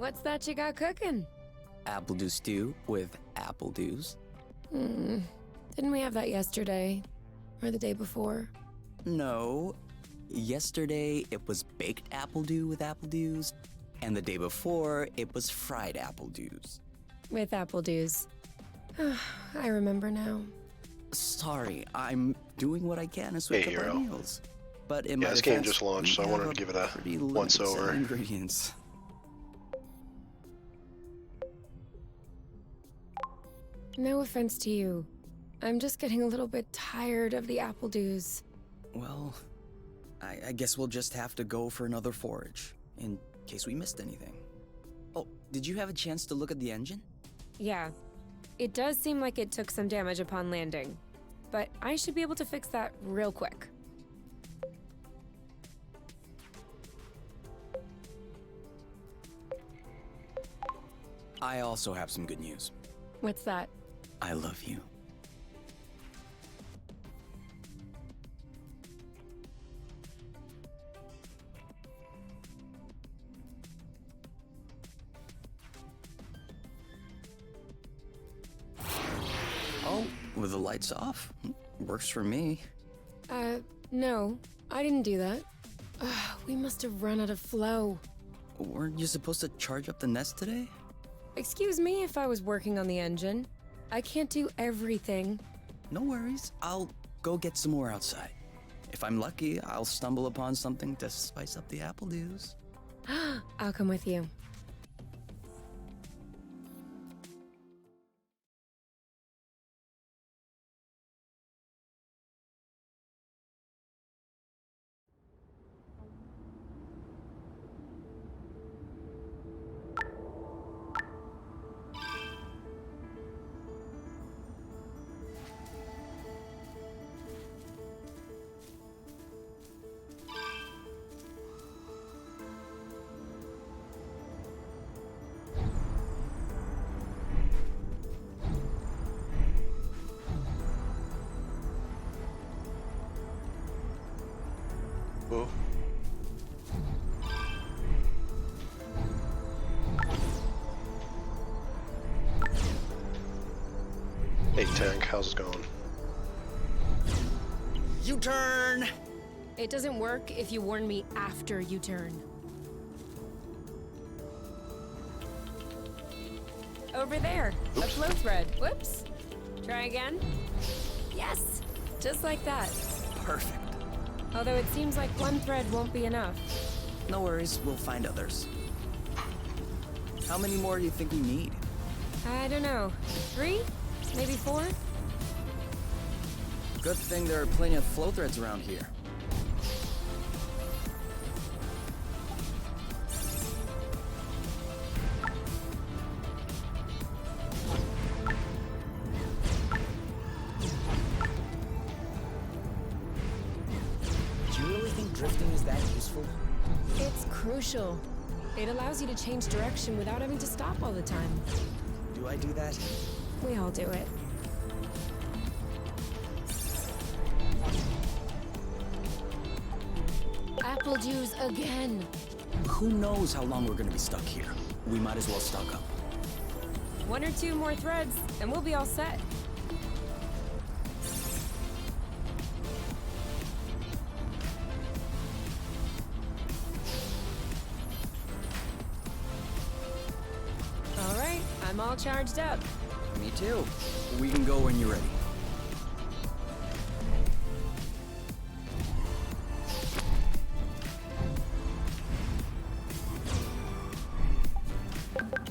What's that you got cooking? Apple dew stew with apple dews. Didn't we have that yesterday? Or the day before? No. Yesterday, it was baked apple dew with apple dews. And the day before, it was fried apple dews. With apple dews. I remember now. Sorry, I'm doing what I can to switch Hey, up our Hero. meals. But in my this game defense, just launched, so I we wanted have to give it a pretty limited once-over. set of ingredients. No offense to you. I'm just getting a little bit tired of the apple dews. Well, I guess we'll just have to go for another forage, in case we missed anything. Oh, did you have a chance to look at the engine? Yeah. It does seem like it took some damage upon landing. But I should be able to fix that real quick. I also have some good news. What's that? I love you. Oh, with the lights off? Works for me. No. I didn't do that. We must have run out of flow. Weren't you supposed to charge up the nest today? Excuse me if I was working on the engine. I can't do everything. No worries. I'll go get some more outside. If I'm lucky, I'll stumble upon something to spice up the apple dews. I'll come with you. Whoa. Hey, Tank, how's it going? U-turn! It doesn't work if you warn me after you turn. Over there, a flow thread. Whoops. Try again. Yes, just like that. Perfect. Although it seems like one thread won't be enough. No worries, we'll find others. How many more do you think we need? I don't know. 3? Maybe 4? Good thing there are plenty of flow threads around here. Do you really think drifting is that useful? It's crucial. It allows you to change direction without having to stop all the time. Do I do that? We all do it. Apple dews again. Who knows how long we're gonna be stuck here? We might as well stock up. 1 or 2 more threads, and we'll be all set. All right, I'm all charged up. Me too. We can go when you're ready.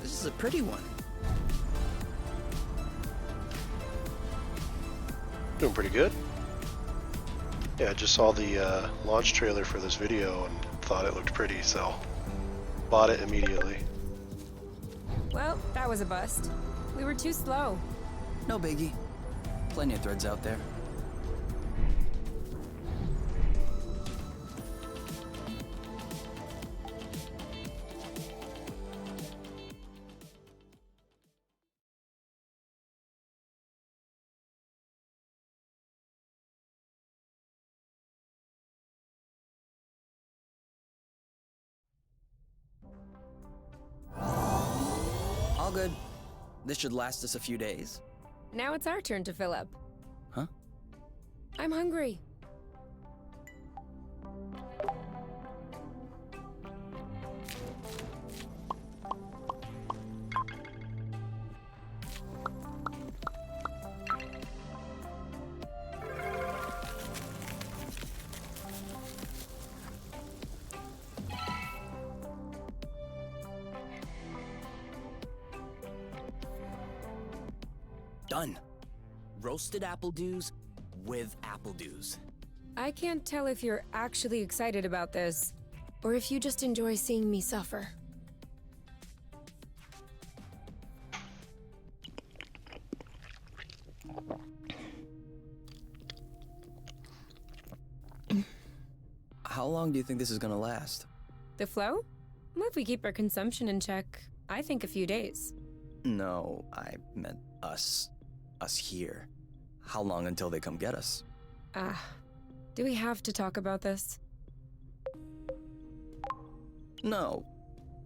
This is a pretty one. Doing pretty good. Yeah, I just saw the launch trailer for this video and thought it looked pretty, so bought it immediately. Well, that was a bust. We were too slow. No biggie. Plenty of threads out there. good. This should last us a few days. Now it's our turn to fill up. Huh? I'm hungry. Done. Roasted apple dews with apple dews. I can't tell if you're actually excited about this, or if you just enjoy seeing me suffer. How long do you think this is gonna last? The flow? Well, if we keep our consumption in check, I think a few days. No, I meant us. Us here. How long until they come get us? Do we have to talk about this? No,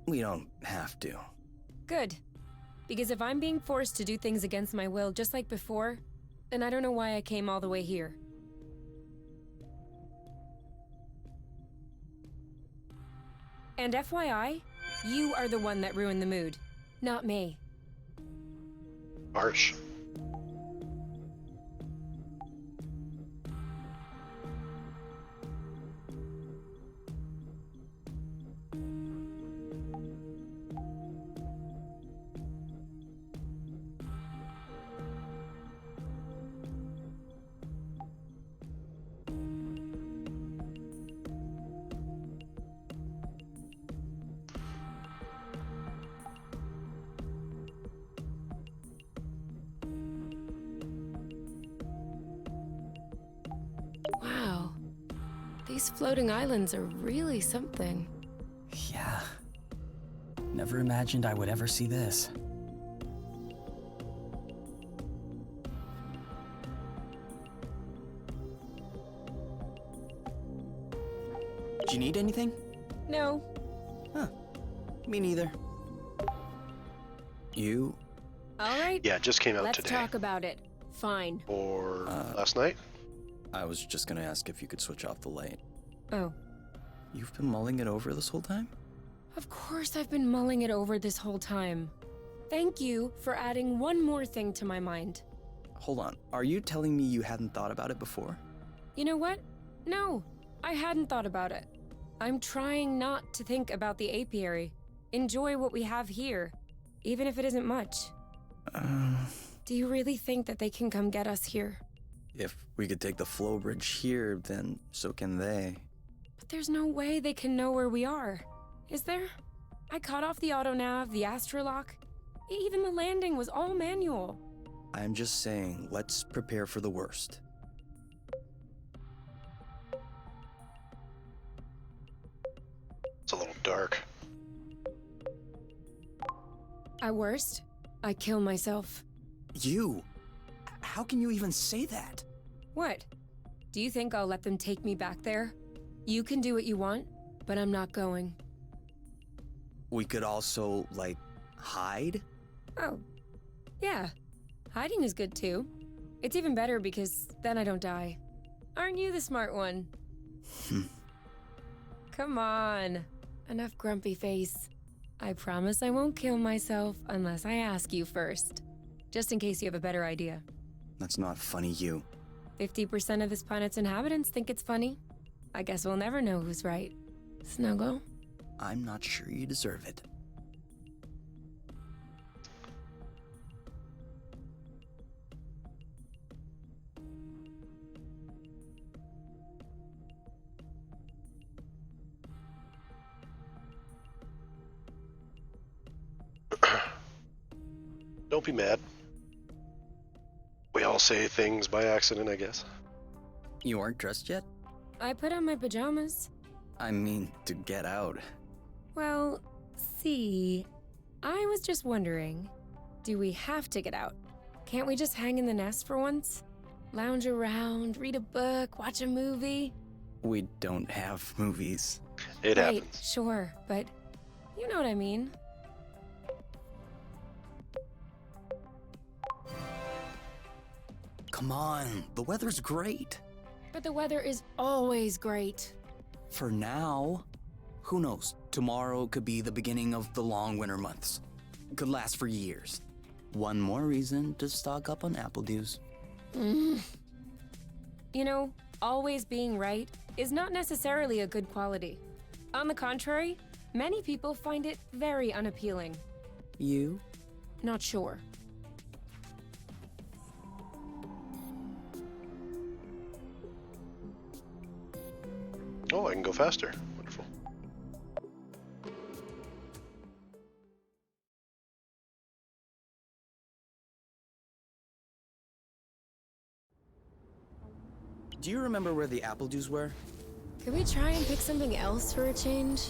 we don't have to. Good. Because if I'm being forced to do things against my will just like before, then I don't know why I came all the way here. And FYI, you are the one that ruined the mood, not me. Harsh. Wow. These floating islands are really something. Yeah. Never imagined I would ever see this. Do you need anything? No. Huh. Me neither. You? All right. Yeah, it just came out Let's today. talk about it. Fine. Or last night? I was just gonna ask if you could switch off the light. Oh. You've been mulling it over this whole time? Of course I've been mulling it over this whole time. Thank you for adding one more thing to my mind. Hold on. Are you telling me you hadn't thought about it before? You know what? No, I hadn't thought about it. I'm trying not to think about the apiary. Enjoy what we have here, even if it isn't much. Do you really think that they can come get us here? If we could take the flow bridge here, then so can they. But there's no way they can know where we are. Is there? I cut off the autonav, the astrolock. Even the landing was all manual. I'm just saying, let's prepare for the worst. It's a little dark. At worst, I kill myself. You? How can you even say that? What? Do you think I'll let them take me back there? You can do what you want, but I'm not going. We could also, like, hide? Oh, yeah. Hiding is good too. It's even better because then I don't die. Aren't you the smart one? Come on. Enough grumpy face. I promise I won't kill myself unless I ask you first. Just in case you have a better idea. That's not funny, you. 50% of this planet's inhabitants think it's funny. I guess we'll never know who's right. Snuggle? I'm not sure you deserve it. Don't be mad. We all say things by accident, I guess. You aren't dressed yet? I put on my pajamas. I mean, to get out. Well, see, I was just wondering, do we have to get out? Can't we just hang in the nest for once? Lounge around, read a book, watch a movie? We don't have movies. It Right, happens. sure, but you know what I mean. come on. The weather's great. But the weather is always great. For now. Who knows? Tomorrow could be the beginning of the long winter months. Could last for years. One more reason to stock up on apple dews. You know, always being right is not necessarily a good quality. On the contrary, many people find it very unappealing. You? Not sure. Oh, I can go faster. Wonderful. Do you remember where the apple dews were? Could we try and pick something else for a change?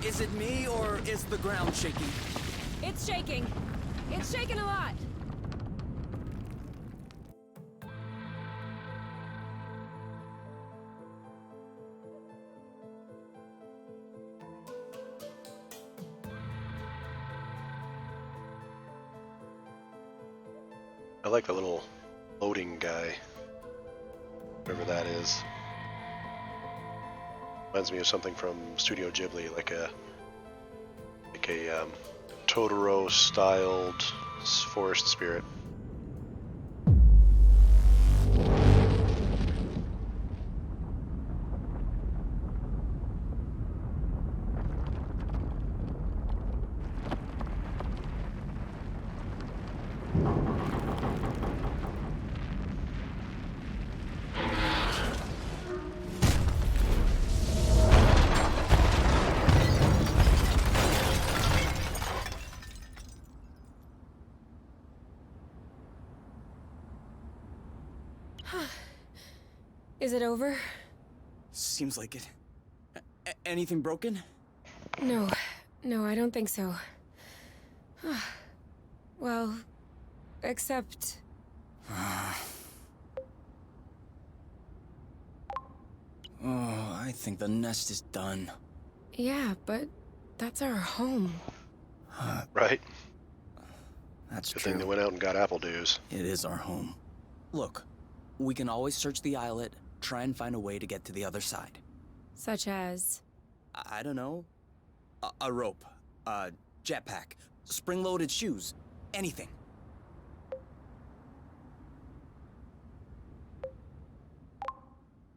Is it me, or is the ground shaking? It's shaking. It's shaking a lot. I like the little loading guy. Whatever that is. Reminds me of something from Studio Ghibli, like a Totoro-styled forest spirit. Is it over? Seems like it. Anything broken? No. No, I don't think so. Well, except... Oh, I think the nest is done. Yeah, but that's our home. Right? That's Good true. thing they went out and got apple dews. It is our home. Look, we can always search the islet, try and find a way to get to the other side. Such as... I don't know. A rope, a jetpack, spring-loaded shoes, anything.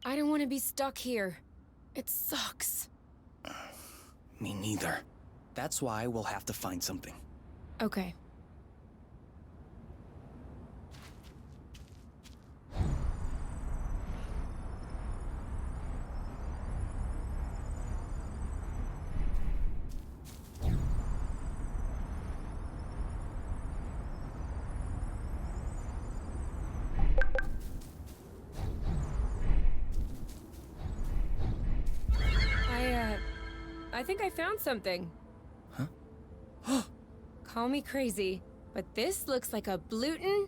I don't want to be stuck here. It sucks. Me neither. That's why we'll have to find something. Okay. I think I found something. Huh? Call me crazy, but this looks like a Bluton.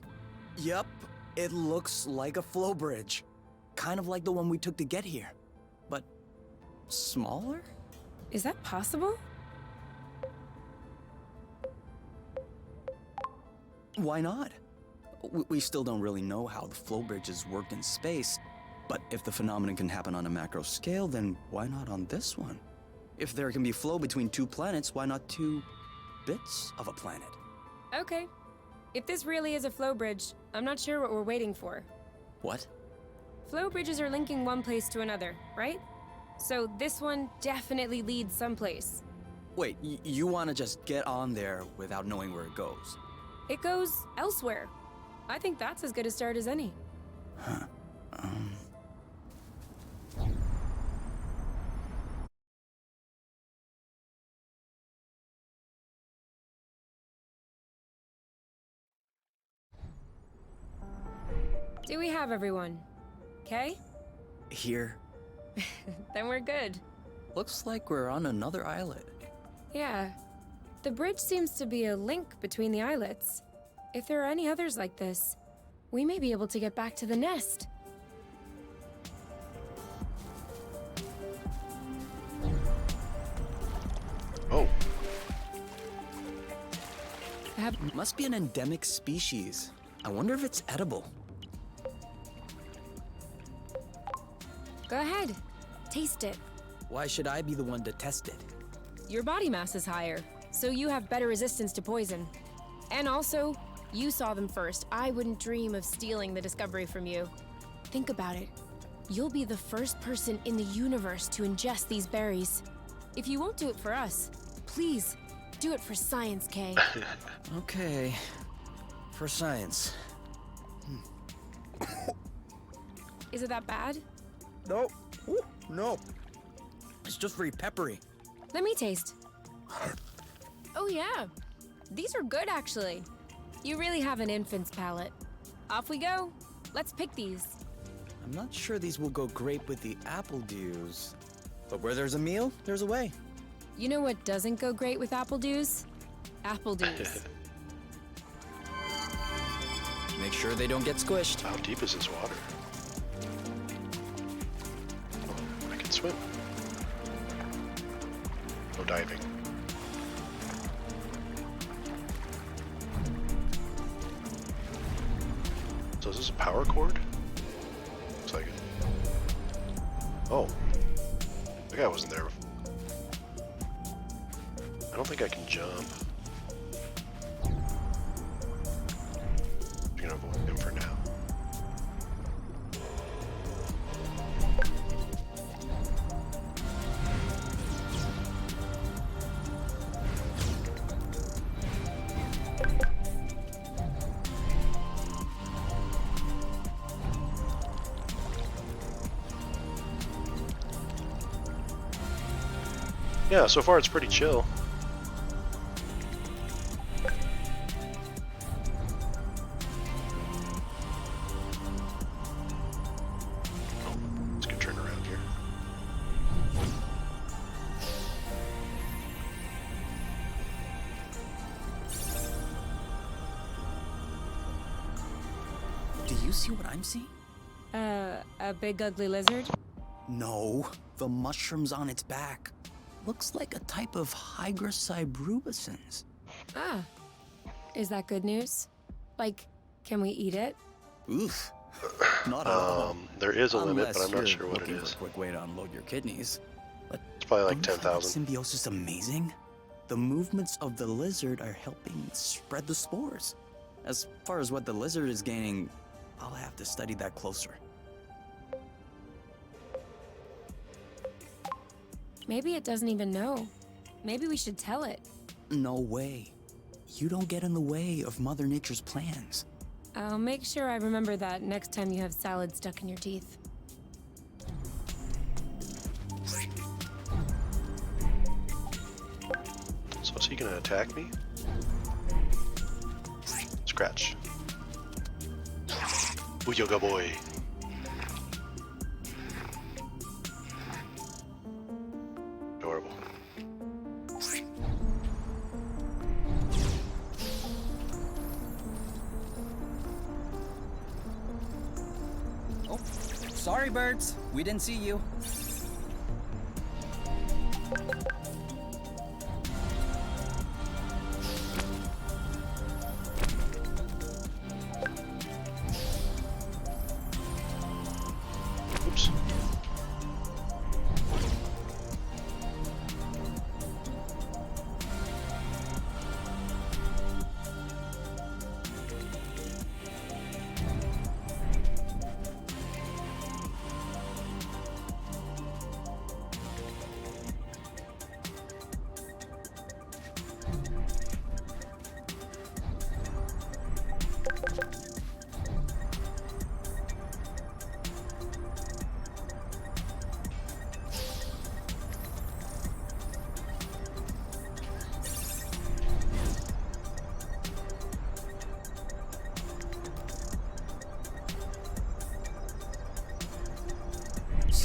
Yep, it looks like a flow bridge. Kind of like the one we took to get here. But smaller? Is that possible? Why not? We still don't really know how the flow bridges work in space, but if the phenomenon can happen on a macro scale, then why not on this one? If there can be flow between two planets, why not two bits of a planet? Okay. If this really is a flow bridge, I'm not sure what we're waiting for. What? Flow bridges are linking one place to another, right? So this one definitely leads someplace. Wait, you want to just get on there without knowing where it goes? It goes elsewhere. I think that's as good a start as any. Huh. Do we have everyone? Okay? Here. Then we're good. Looks like we're on another islet. Yeah. The bridge seems to be a link between the islets. If there are any others like this, we may be able to get back to the nest. Oh, Must be an endemic species. I wonder if it's edible. Go ahead. Taste it. Why should I be the one to test it? Your body mass is higher, so you have better resistance to poison. And also, you saw them first. I wouldn't dream of stealing the discovery from you. Think about it. You'll be the first person in the universe to ingest these berries. If you won't do it for us, please, do it for science, Kay. Okay. For science. Is it that bad? No. Ooh, no. It's just very peppery. Let me taste. Oh yeah, these are good actually. You really have an infant's palate. Off we go. Let's pick these. I'm not sure these will go great with the apple dews. But where there's a meal, there's a way. You know what doesn't go great with apple dews? Apple dews. Make sure they don't get squished. how deep is this water? Oh, I can swim. No diving. So is this a power cord? Looks like it. Oh. The guy wasn't there before. I don't think I can jump. I'm gonna avoid him for now. Yeah, so far it's pretty chill. Oh, let's get turned around here. Do you see what I'm seeing? A big ugly lizard? No, the mushrooms on its back. Looks like a type of Hygroscybrubicins. Ah. Is that good news? Like, can we eat it? Oof. Not at all. There is a limit, but Unless I'm not you're sure what it looking for is. a quick way to unload your kidneys. But It's probably like don't you find that 10,000. symbiosis amazing? The movements of the lizard are helping spread the spores. As far as what the lizard is gaining, I'll have to study that closer. Maybe it doesn't even know. Maybe we should tell it. No way. You don't get in the way of Mother Nature's plans. I'll make sure I remember that next time you have salad stuck in your teeth. So is he gonna attack me? Scratch. Booyooga boy. Adorable. Oh, sorry, birds. We didn't see you. Oops.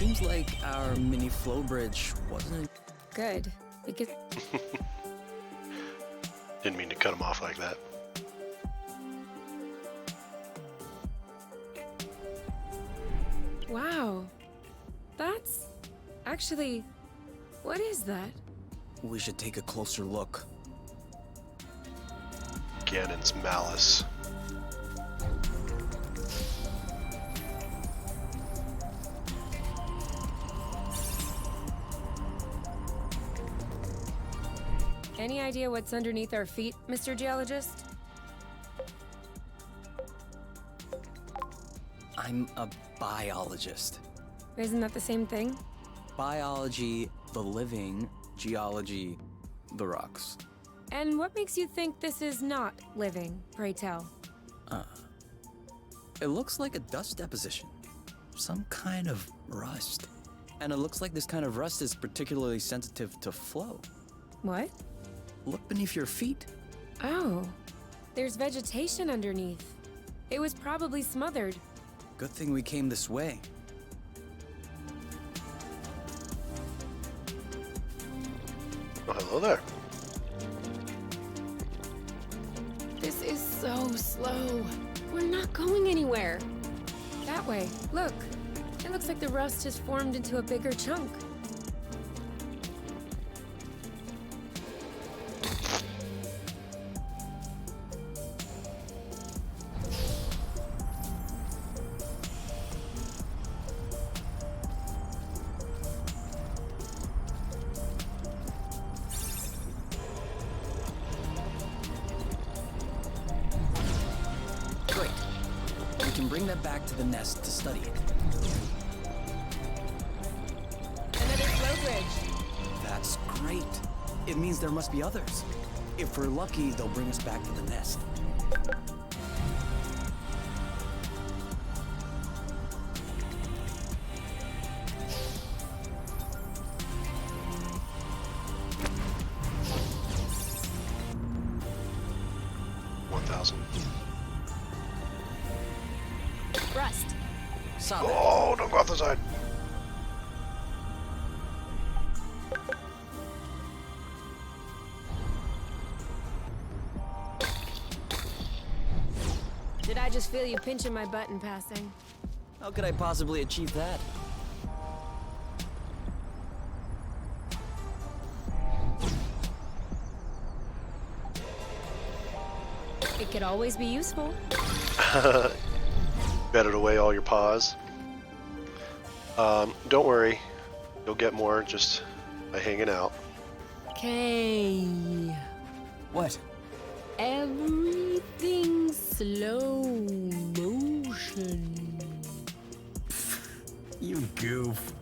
Seems like our mini flow bridge wasn't... Good. Because Didn't mean to cut him off like that. wow. That's actually, what is that? We should take a closer look. Ganon's malice. Any idea what's underneath our feet, Mr. Geologist? I'm a biologist. Isn't that the same thing? Biology, the living, geology, the rocks. And what makes you think this is not living, pray tell? It looks like a dust deposition. Some kind of rust. And it looks like this kind of rust is particularly sensitive to flow. What? Look beneath your feet. Oh, there's vegetation underneath. It was probably smothered. Good thing we came this way. Oh, hello there. This is so slow. We're not going anywhere. That way, look. It looks like the rust has formed into a bigger chunk. Great. We can bring that back to the nest to study it. Another flow bridge. That's great. It means there must be others. If we're lucky, they'll bring us back to the nest. Rust. Saw that. Oh, don't go off the side. Did I just feel you pinching my butt in passing? How could I possibly achieve that? It could always be useful. Bedded away all your paws. Don't worry. You'll get more just by hanging out. Okay. What? Everything slow motion. You goof.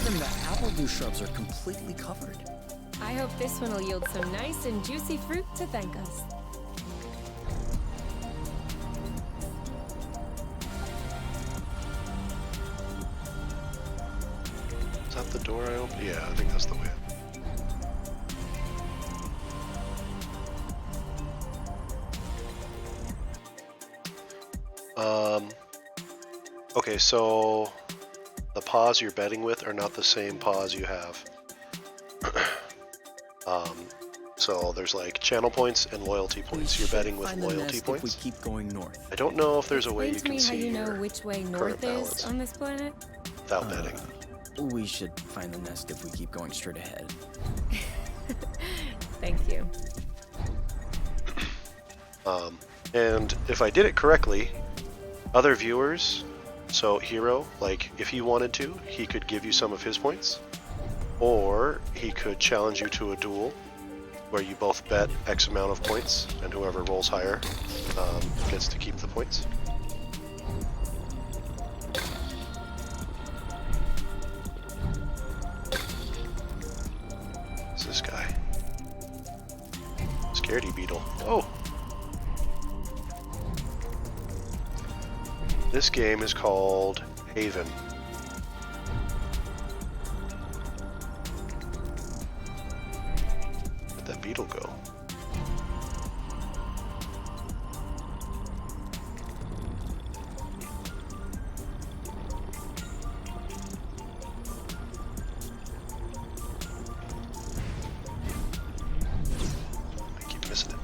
Even the appledew shrubs are completely covered. I hope this one will yield some nice and juicy fruit to thank us. Is that the door I opened? Yeah, I think that's the way. Okay, so the paws you're betting with are not the same paws you have. So there's like channel points and loyalty points. You're betting with Find the loyalty nest points. If we keep going north. I don't know if there's a way you Explain can to me see how you know your which way current north balance is on this planet. without betting. We should find the nest if we keep going straight ahead. Thank you. And if I did it correctly, other viewers So Hero, like, if he wanted to, he could give you some of his points, or he could challenge you to a duel where you both bet X amount of points, and whoever rolls higher gets to keep the points. What's this guy? Scaredy Beetle. Oh! This game is called Haven. Where'd that beetle go? I keep missing it.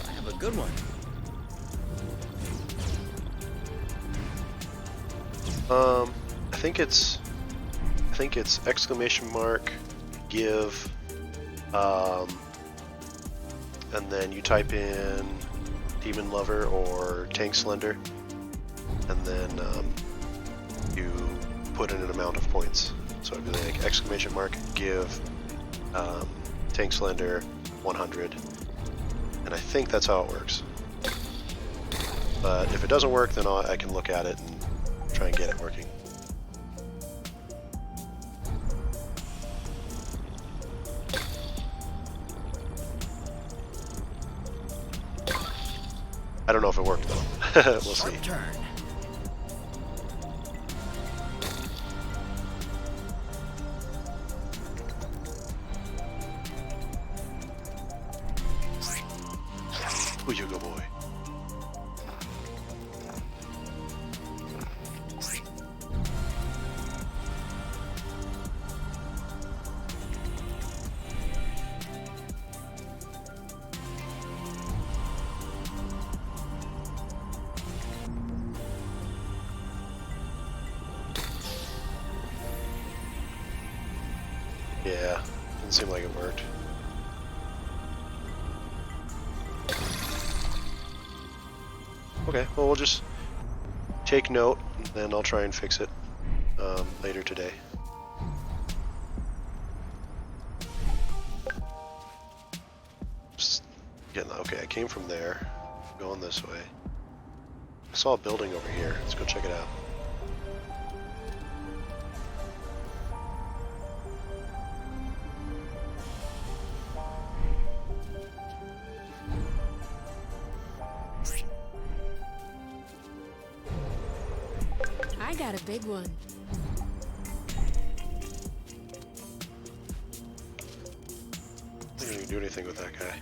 I have a good one. I think it's exclamation mark, give, and then you type in Demon Lover or Tank Slender, and then you put in an amount of points. So it'd be like exclamation mark, give, Tank Slender, 100, and I think that's how it works. But if it doesn't work, then I can look at it and try and get it working. I don't know if it worked though. We'll see. Turn. Ooh, you go, boy. Yeah, didn't seem like it worked. Okay, well, we'll just take note, and then I'll try and fix it later today. Just getting, okay, I came from there, going this way. I saw a building over here. Let's go check it out. I got a big one. I didn't even do anything with that guy.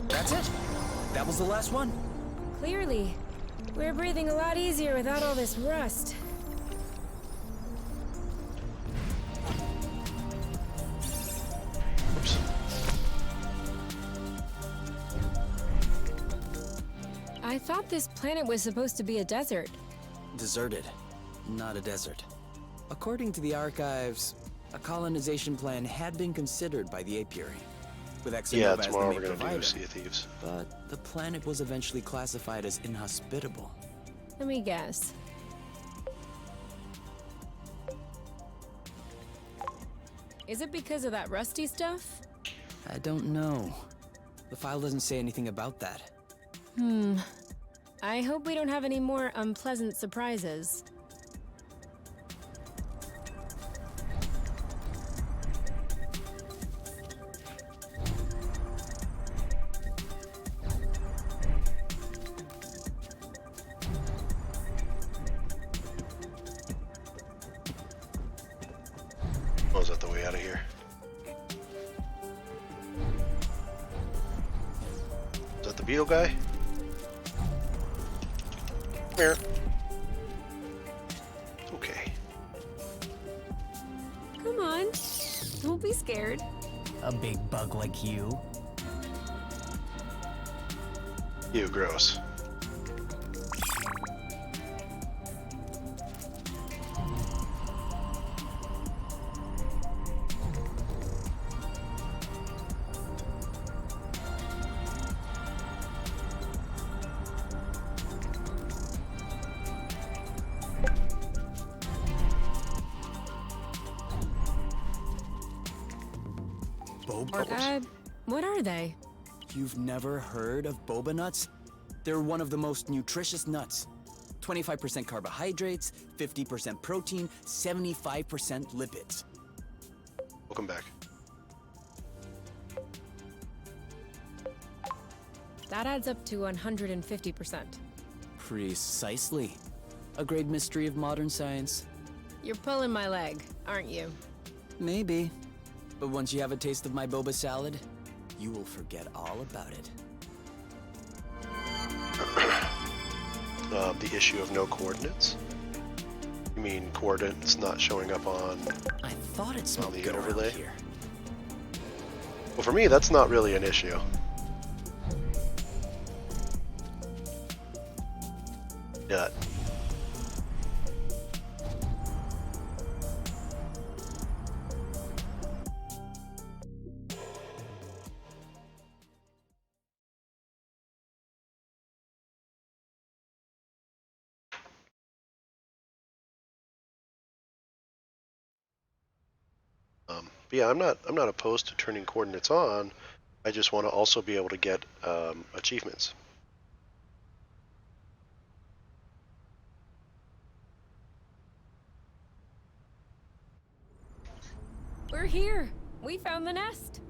That's it? That was the last one? Clearly. We're breathing a lot easier without all this rust. Oops. I thought this planet was supposed to be a desert. Deserted, not a desert. According to the archives, a colonization plan had been considered by the apiary, with Exonova Yeah, as the tomorrow main we're gonna provider. do Sea of Thieves. But the planet was eventually classified as inhospitable. Let me guess. Is it because of that rusty stuff? I don't know. The file doesn't say anything about that. I hope we don't have any more unpleasant surprises. Oh, is that the way out of here? Is that the beetle guy? Come here. be scared. A big bug like you? Ew, gross. Boba? What are they? You've never heard of boba nuts? They're one of the most nutritious nuts. 25% carbohydrates, 50% protein, 75% lipids. Welcome back. That adds up to 150%. Precisely. A great mystery of modern science. You're pulling my leg, aren't you? Maybe. But once you have a taste of my boba salad, you will forget all about it. The issue of no coordinates? You mean coordinates not showing up on... I thought it smelled the good overlay? around here. Well, for me, that's not really an issue. Yet. But yeah, I'm not opposed to turning coordinates on. I just want to also be able to get achievements. We're here. We found the nest.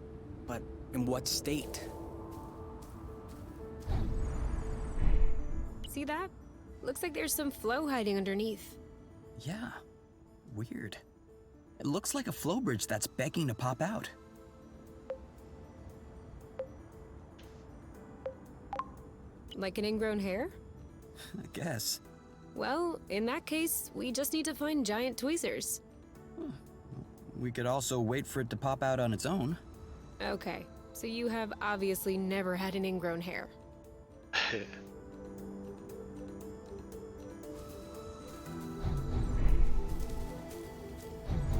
But in what state? See that? Looks like there's some flow hiding underneath. Yeah, weird. It looks like a flow bridge that's begging to pop out. Like an ingrown hair? I guess. Well, in that case, we just need to find giant tweezers. We could also wait for it to pop out on its own. Okay, so you have obviously never had an ingrown hair.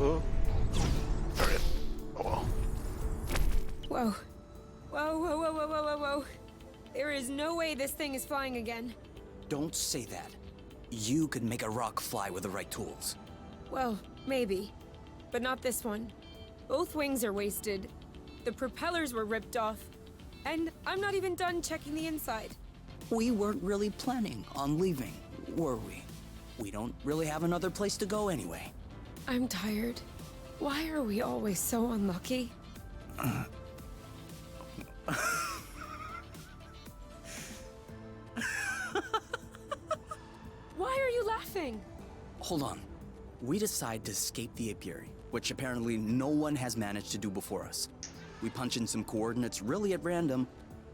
Oh. Alright. Oh well. Whoa. Whoa, whoa, whoa, whoa, whoa, whoa, whoa. There is no way this thing is flying again. Don't say that. You could make a rock fly with the right tools. Well, maybe. But not this one. Both wings are wasted. The propellers were ripped off. And I'm not even done checking the inside. We weren't really planning on leaving, were we? We don't really have another place to go anyway. I'm tired. Why are we always so unlucky? Why are you laughing? Hold on. We decide to escape the apiary, which apparently no one has managed to do before us. We punch in some coordinates really at random,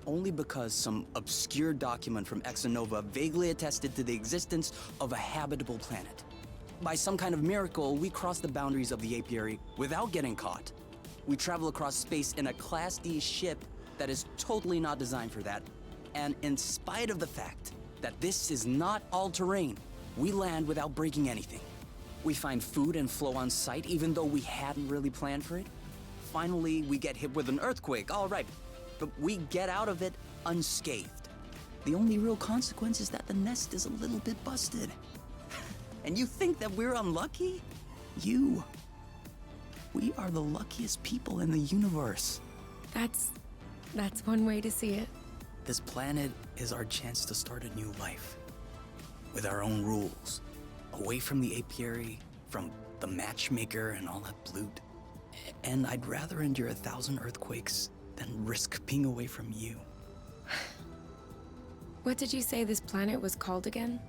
only because some obscure document from Exonova vaguely attested to the existence of a habitable planet. By some kind of miracle, we cross the boundaries of the apiary without getting caught. We travel across space in a Class D ship that is totally not designed for that. And in spite of the fact that this is not all-terrain, we land without breaking anything. We find food and flow on site even though we hadn't really planned for it. Finally, we get hit with an earthquake, all right, but we get out of it unscathed. The only real consequence is that the nest is a little bit busted. And you think that we're unlucky? We are the luckiest people in the universe. That's one way to see it. This planet is our chance to start a new life. With our own rules. Away from the apiary, from the matchmaker and all that loot. And I'd rather endure 1,000 earthquakes than risk being away from you. What did you say this planet was called again?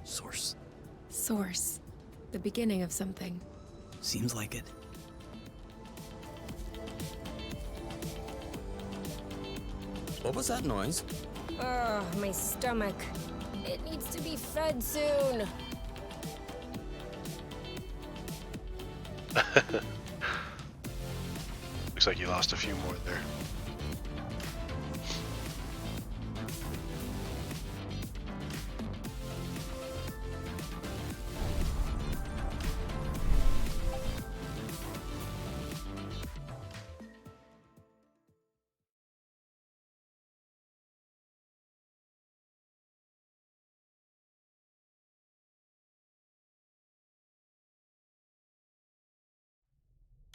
Source. Source. The beginning of something. Seems like it. What was that noise? Ugh, my stomach. It needs to be fed soon. Looks like you lost a few more there.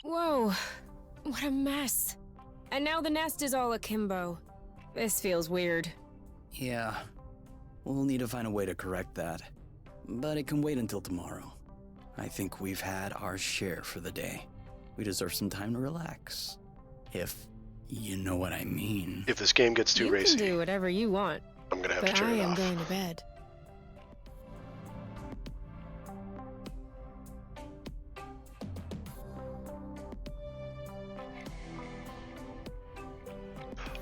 Whoa, what a mess. And now the nest is all akimbo. This feels weird. Yeah, we'll need to find a way to correct that. But it can wait until tomorrow. I think we've had our share for the day. We deserve some time to relax. If you know what I mean. If this game gets too You racy, can do whatever you want, I'm gonna have but to I turn it am off. going to bed.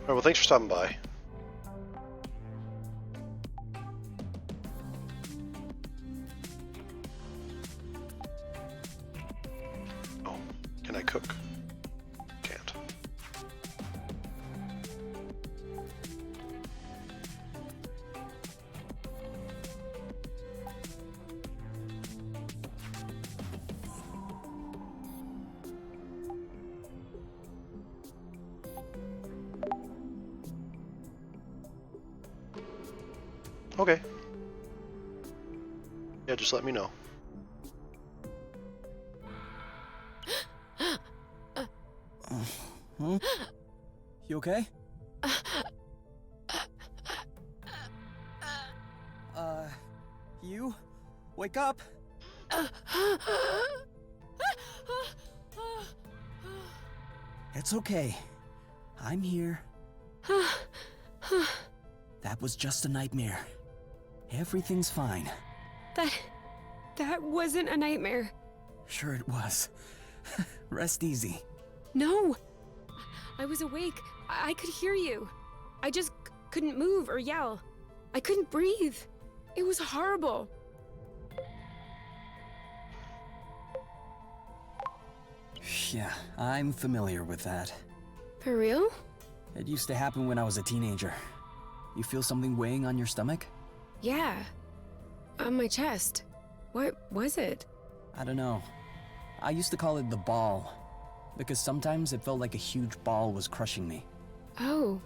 Alright, well, thanks for stopping by. Oh, can I cook? Can't. Okay. Yeah, just let me know. Huh? You okay? You? Wake up! It's okay. I'm here. That was just a nightmare. Everything's fine. That wasn't a nightmare. Sure it was. Rest easy. No! I was awake. I could hear you. I just couldn't move or yell. I couldn't breathe. It was horrible. Yeah, I'm familiar with that. For real? It used to happen when I was a teenager. You feel something weighing on your stomach? Yeah. On my chest. What was it? I don't know. I used to call it the ball, because sometimes it felt like a huge ball was crushing me. Oh.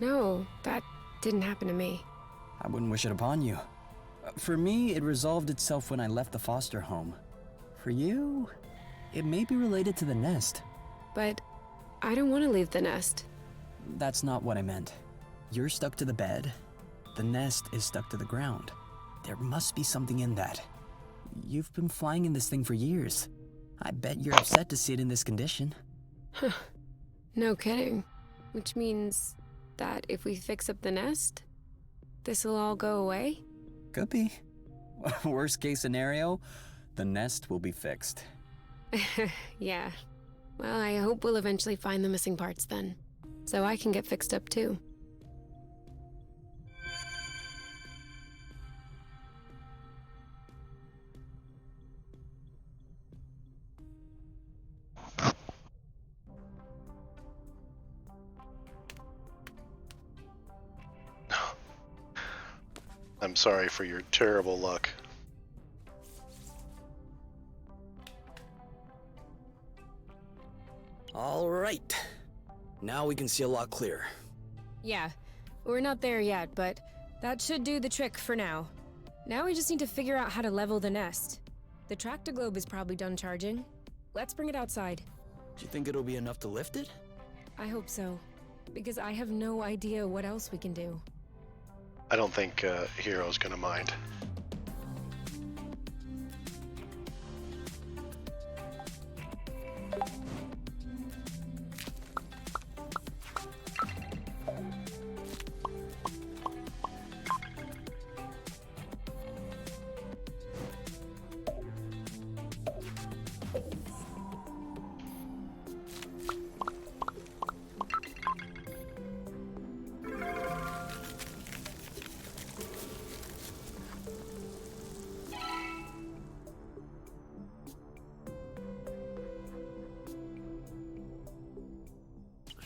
No, that didn't happen to me. I wouldn't wish it upon you. For me, it resolved itself when I left the foster home. For you, it may be related to the nest. But I don't want to leave the nest. That's not what I meant. You're stuck to the bed. The nest is stuck to the ground. There must be something in that. You've been flying in this thing for years. I bet you're upset to see it in this condition. No kidding. Which means that if we fix up the nest, this'll all go away? Could be. Worst case scenario, the nest will be fixed. Yeah. Well, I hope we'll eventually find the missing parts then. So I can get fixed up too. I'm sorry for your terrible luck. All right. Now we can see a lot clearer. Yeah, we're not there yet, but that should do the trick for now. Now we just need to figure out how to level the nest. The tractor globe is probably done charging. Let's bring it outside. Do you think it'll be enough to lift it? I hope so, because I have no idea what else we can do. I don't think Hero's gonna mind.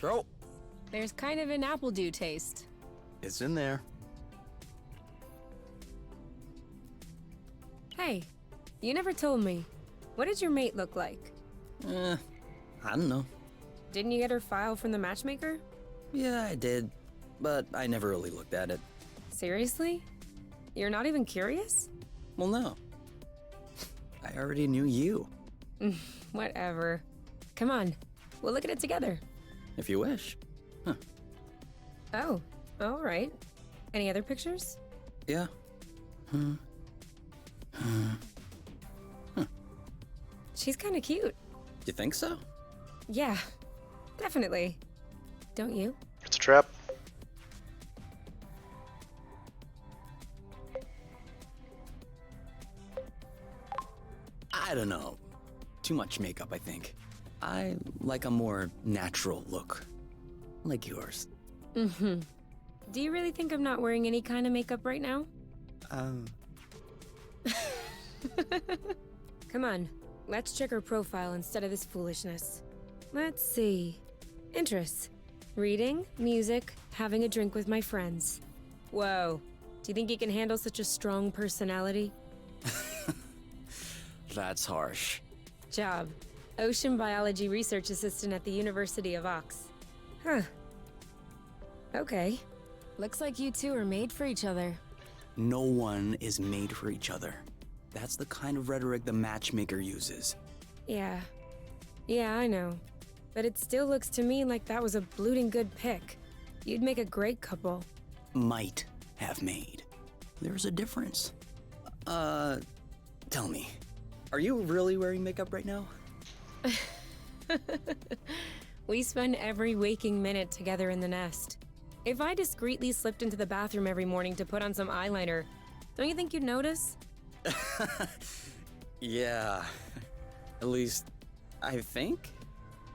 Throw. There's kind of an apple dew taste. It's in there. Hey, you never told me. What did your mate look like? I don't know. Didn't you get her file from the matchmaker? Yeah, I did, but I never really looked at it. Seriously? You're not even curious? Well, no. I already knew you, Whatever. Come on, we'll look at it together. if you wish. Oh, all right. Any other pictures? Yeah. She's kind of cute. You think so? Yeah, definitely. Don't you? It's a trap. I don't know. Too much makeup, I think. I like a more natural look. Like yours. Mm-hmm. Do you really think I'm not wearing any kind of makeup right now? Come on, let's check her profile instead of this foolishness. Let's see. Interests. Reading, music, having a drink with my friends. Whoa. Do you think you can handle such a strong personality? That's harsh. Job. Ocean biology research assistant at the University of Ox. Huh. Okay. Looks like you two are made for each other. No one is made for each other. That's the kind of rhetoric the matchmaker uses. Yeah. Yeah, I know. But it still looks to me like that was a blooting good pick. You'd make a great couple. Might have made. There's a difference. Tell me, are you really wearing makeup right now? We spend every waking minute together in the nest. If I discreetly slipped into the bathroom every morning to put on some eyeliner, don't you think you'd notice? Yeah. At least, I think?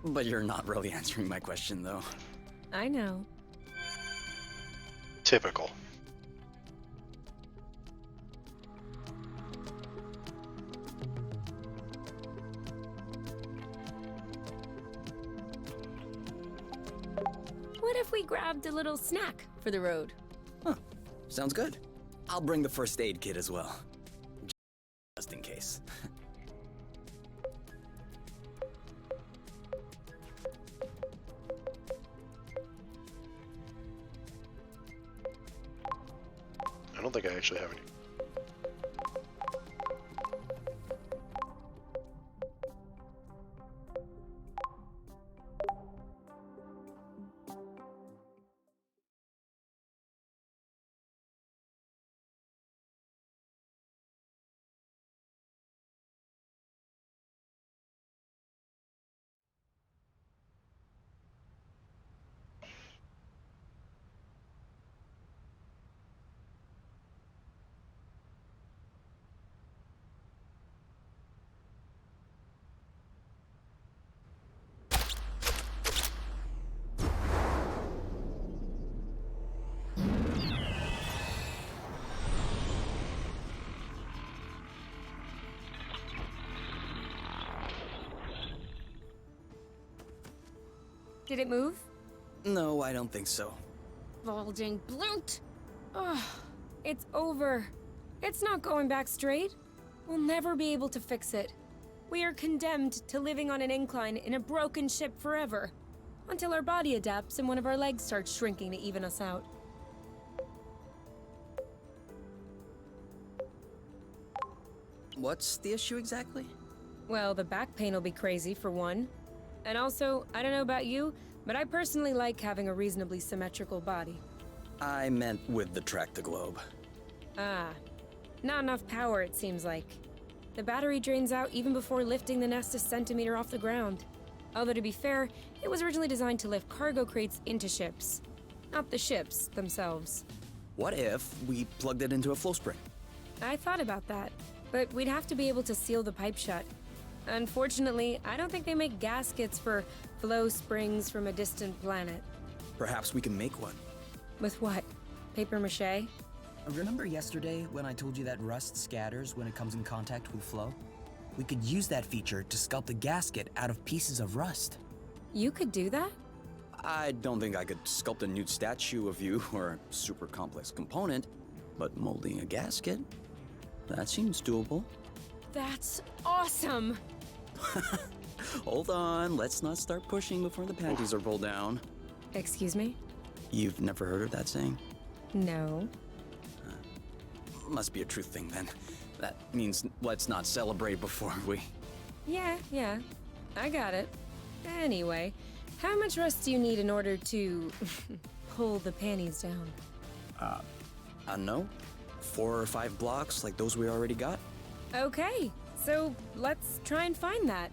But you're not really answering my question, though. I know. Typical. What if we grabbed a little snack for the road? Huh. Sounds good. I'll bring the first aid kit as well. Just in case. I don't think I actually have any. Did it move? No, I don't think so. Bulging bloot! Oh, it's over. It's not going back straight. We'll never be able to fix it. We are condemned to living on an incline in a broken ship forever. Until our body adapts and one of our legs starts shrinking to even us out. What's the issue exactly? Well, the back pain will be crazy, for one. And also, I don't know about you, but I personally like having a reasonably symmetrical body. I meant with the track-to-globe. Ah, not enough power, it seems like. The battery drains out even before lifting the nest a centimeter off the ground. Although to be fair, it was originally designed to lift cargo crates into ships, not the ships themselves. What if we plugged it into a flow spring? I thought about that, but we'd have to be able to seal the pipe shut. Unfortunately, I don't think they make gaskets for flow springs from a distant planet. Perhaps we can make one. With what? Paper mache? Remember yesterday when I told you that rust scatters when it comes in contact with flow? We could use that feature to sculpt a gasket out of pieces of rust. You could do that? I don't think I could sculpt a nude statue of you or a super complex component, but molding a gasket, that seems doable. That's awesome! Hold on, let's not start pushing before the panties are pulled down. Excuse me? You've never heard of that saying? No. Must be a truth thing then. That means let's not celebrate before we... Yeah. I got it. Anyway, how much rust do you need in order to pull the panties down? I don't know. 4 or 5 blocks like those we already got? Okay, so let's try and find that.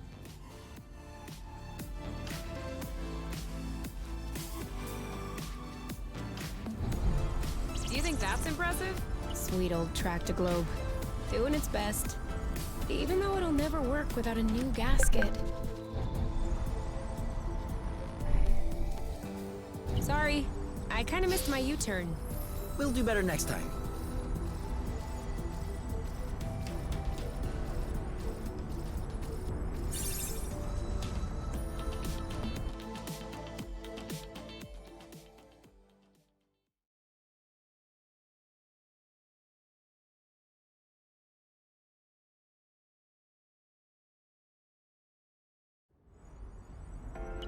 Do you think that's impressive? Sweet old Tractoglobe. Doing its best. Even though it'll never work without a new gasket. Sorry, I kind of missed my U-turn. We'll do better next time.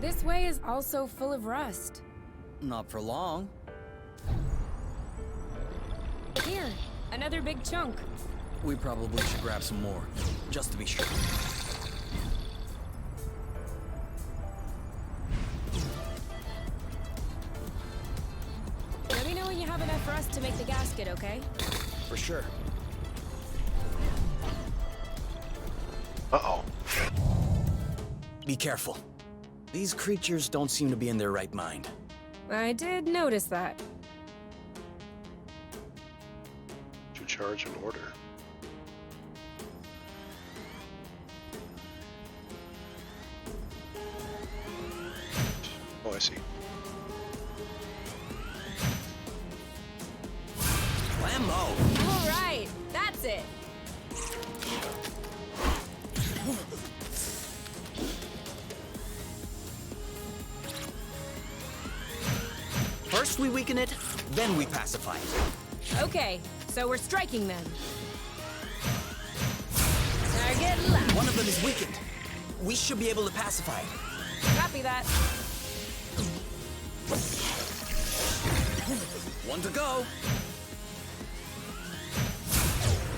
This way is also full of rust. Not for long. Here, another big chunk. We probably should grab some more, just to be sure. Let me know when you have enough rust to make the gasket, okay? For sure. Uh-oh. Be careful. These creatures don't seem to be in their right mind. I did notice that. To charge an order. Oh, I see. Lambo! All right, that's it. First we weaken it, then we pacify it. Okay, so we're striking them. Target left. One of them is weakened. We should be able to pacify it. Copy that. One to go.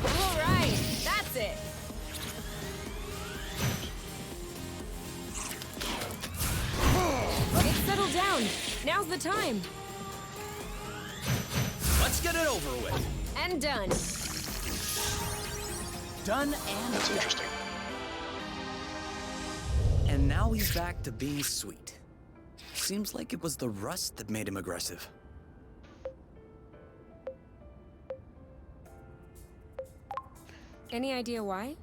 All right, that's it. It's settled down. Now's the time. Let's get it over with. And done. Done and That's done. interesting. And now he's back to being sweet. Seems like it was the rust that made him aggressive. Any idea why?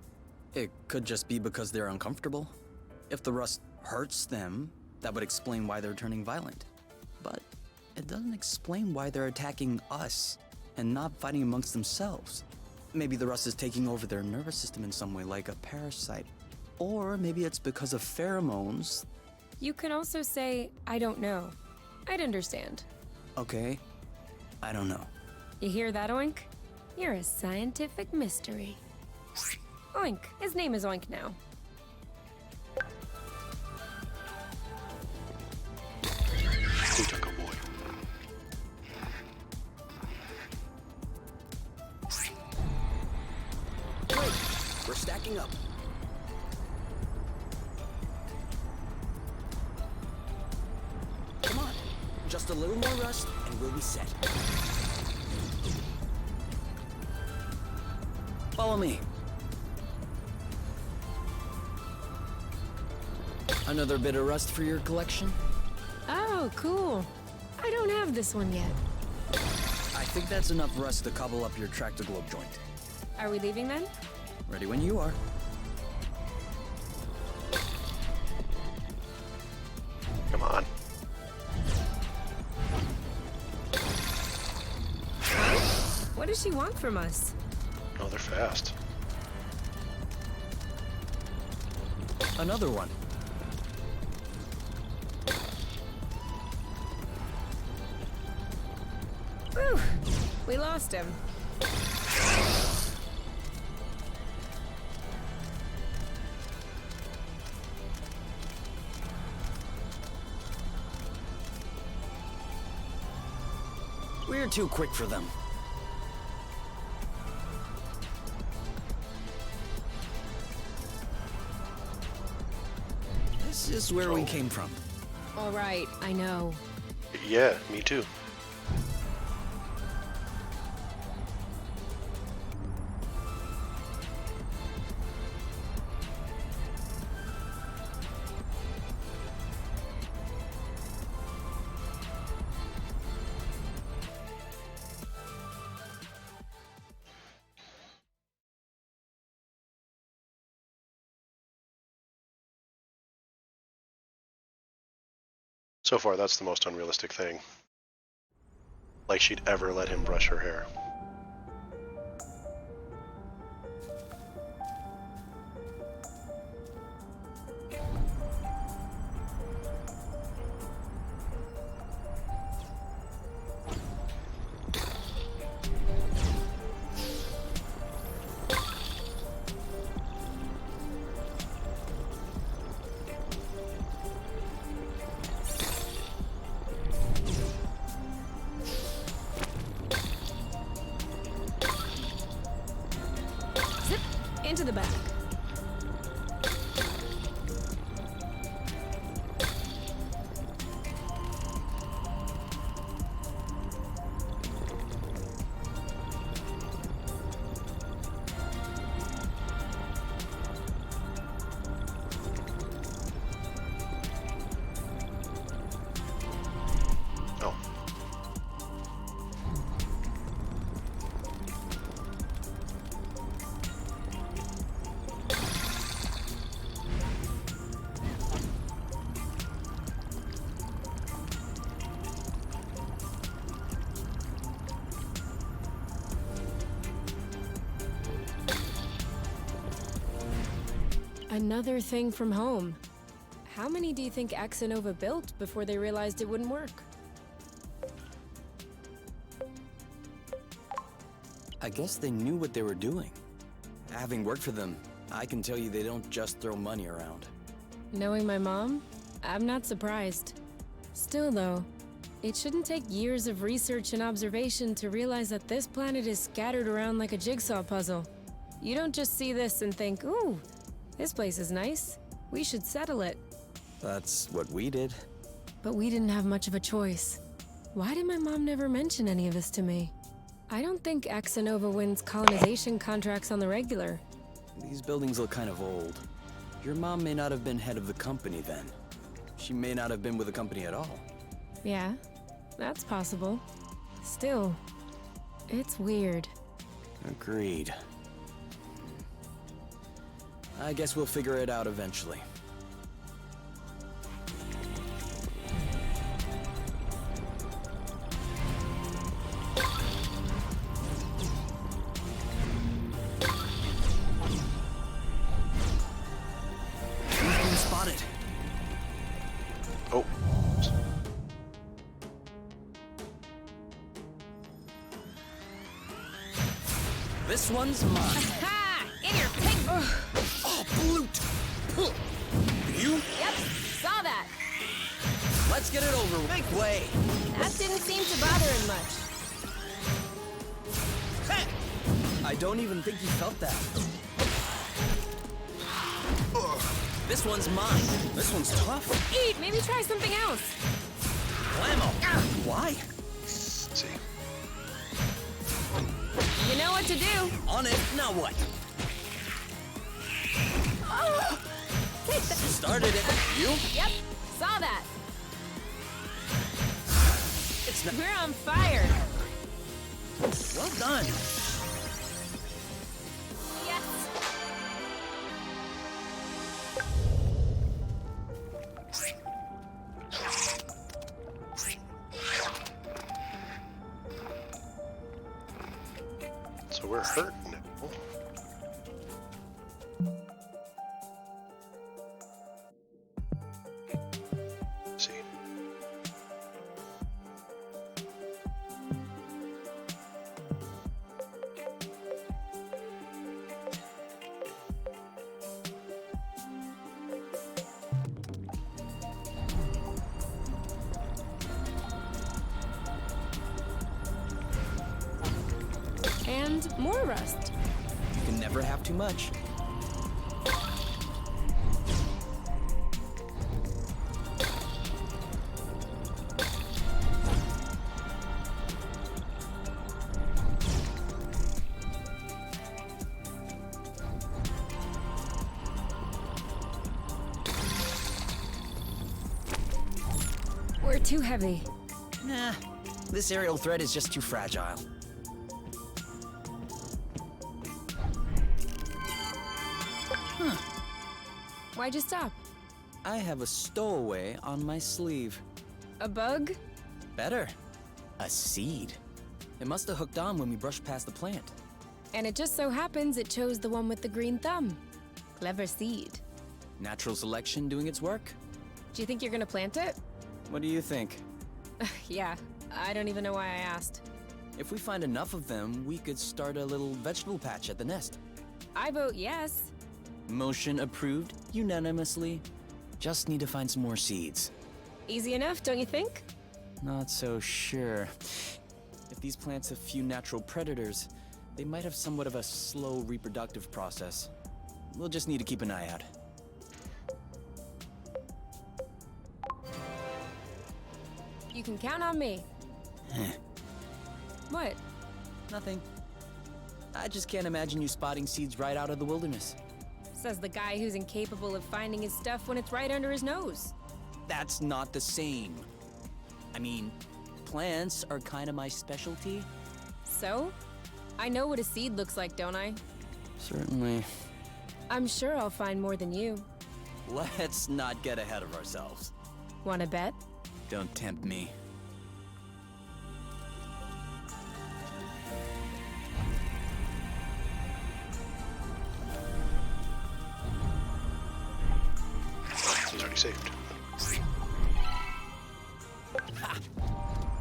It could just be because they're uncomfortable. If the rust hurts them, that would explain why they're turning violent. But it doesn't explain why they're attacking us and not fighting amongst themselves. Maybe the rust is taking over their nervous system in some way, like a parasite. Or maybe it's because of pheromones. You can also say, I don't know. I'd understand. Okay, I don't know. You hear that, Oink? You're a scientific mystery. Oink. His name is Oink now. Tentacle boy. Great, we're stacking up. Come on, just a little more rust and we'll be set. Follow me. Another bit of rust for your collection? Oh, cool. I don't have this one yet. I think that's enough rust to cobble up your Tractoglobe joint. Are we leaving then? Ready when you are. Come on. What does she want from us? Oh, they're fast. Another one. We lost him. We're too quick for them. This is where we came from. All right, I know. Yeah, me too. So far, that's the most unrealistic thing. Like she'd ever let him brush her hair. Zip! Into the back. Oh. Another thing from home. How many do you think Axonova built before they realized it wouldn't work? I guess they knew what they were doing. Having worked for them, I can tell you they don't just throw money around. Knowing my mom, I'm not surprised. Still though, it shouldn't take years of research and observation to realize that this planet is scattered around like a jigsaw puzzle. You don't just see this and think, ooh, this place is nice. We should settle it. That's what we did. But we didn't have much of a choice. Why did my mom never mention any of this to me? I don't think Axonova wins colonization contracts on the regular. These buildings look kind of old. Your mom may not have been head of the company then. She may not have been with the company at all. Yeah, that's possible. Still, it's weird. Agreed. I guess we'll figure it out eventually. We've been spotted. Oh. This one's mine. Ha! In your pig! Oh, Blute! You? Yep, saw that. Let's get it over with. Make way! That didn't seem to bother him much. I don't even think he felt that. This one's mine. This one's tough. Eat! Maybe try something else. Blammo! Why? Let's see. You know what to do. On it. Now what? Oh, take that. You started it. You? Yep, saw that. It's not. We're on fire. Well done. Yes. So we're hurt now. Let's see. And more rust. You can never have too much. We're too heavy. Nah, this aerial thread is just too fragile. Why'd you stop? I have a stowaway on my sleeve. A bug? Better. A seed. It must have hooked on when we brushed past the plant. And it just so happens it chose the one with the green thumb. Clever seed. Natural selection doing its work? Do you think you're gonna plant it? What do you think? Yeah, I don't even know why I asked. If we find enough of them, we could start a little vegetable patch at the nest. I vote yes. Motion approved unanimously. Just need to find some more seeds. Easy enough, don't you think? Not so sure. If these plants have few natural predators, they might have somewhat of a slow reproductive process. We'll just need to keep an eye out. You can count on me. What? Nothing. I just can't imagine you spotting seeds right out of the wilderness. Says the guy who's incapable of finding his stuff when it's right under his nose. That's not the same. I mean, plants are kind of my specialty. So? I know what a seed looks like, don't I? Certainly. I'm sure I'll find more than you. Let's not get ahead of ourselves. Wanna bet? Don't tempt me. He's already saved.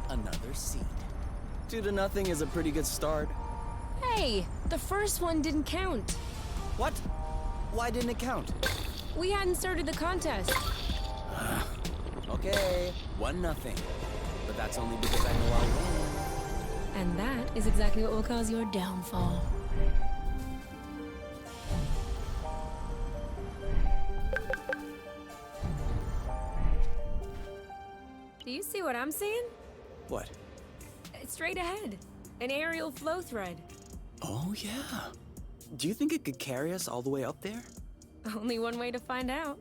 Another seed. 2-0 is a pretty good start. Hey, the first one didn't count. What? Why didn't it count? We hadn't started the contest. Okay, 1-0. But that's only because I know I'll win. And that is exactly what will cause your downfall. Do you see what I'm seeing? What? It's straight ahead. An aerial flow thread. Oh, yeah. Do you think it could carry us all the way up there? Only one way to find out.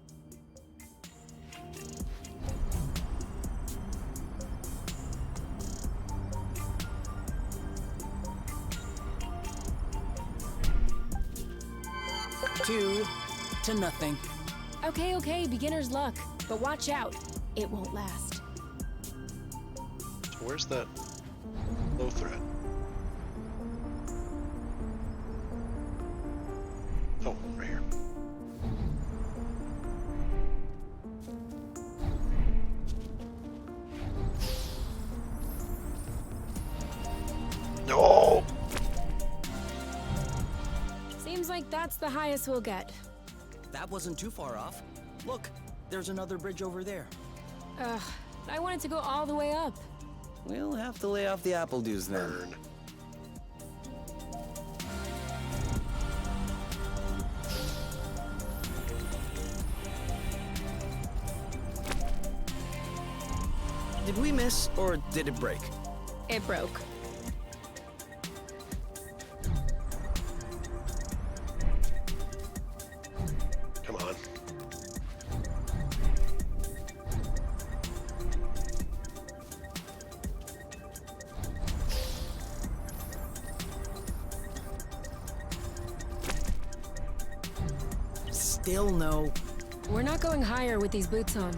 Two to nothing. Okay, beginner's luck. But watch out. It won't last. So where's that low thread? Oh, right here. No! Seems like that's the highest we'll get. That wasn't too far off. Look, there's another bridge over there. Ugh, I wanted to go all the way up. We'll have to lay off the apple dews then. Burn. Did we miss, or did it break? It broke. Come on. Still no. We're not going higher with these boots on.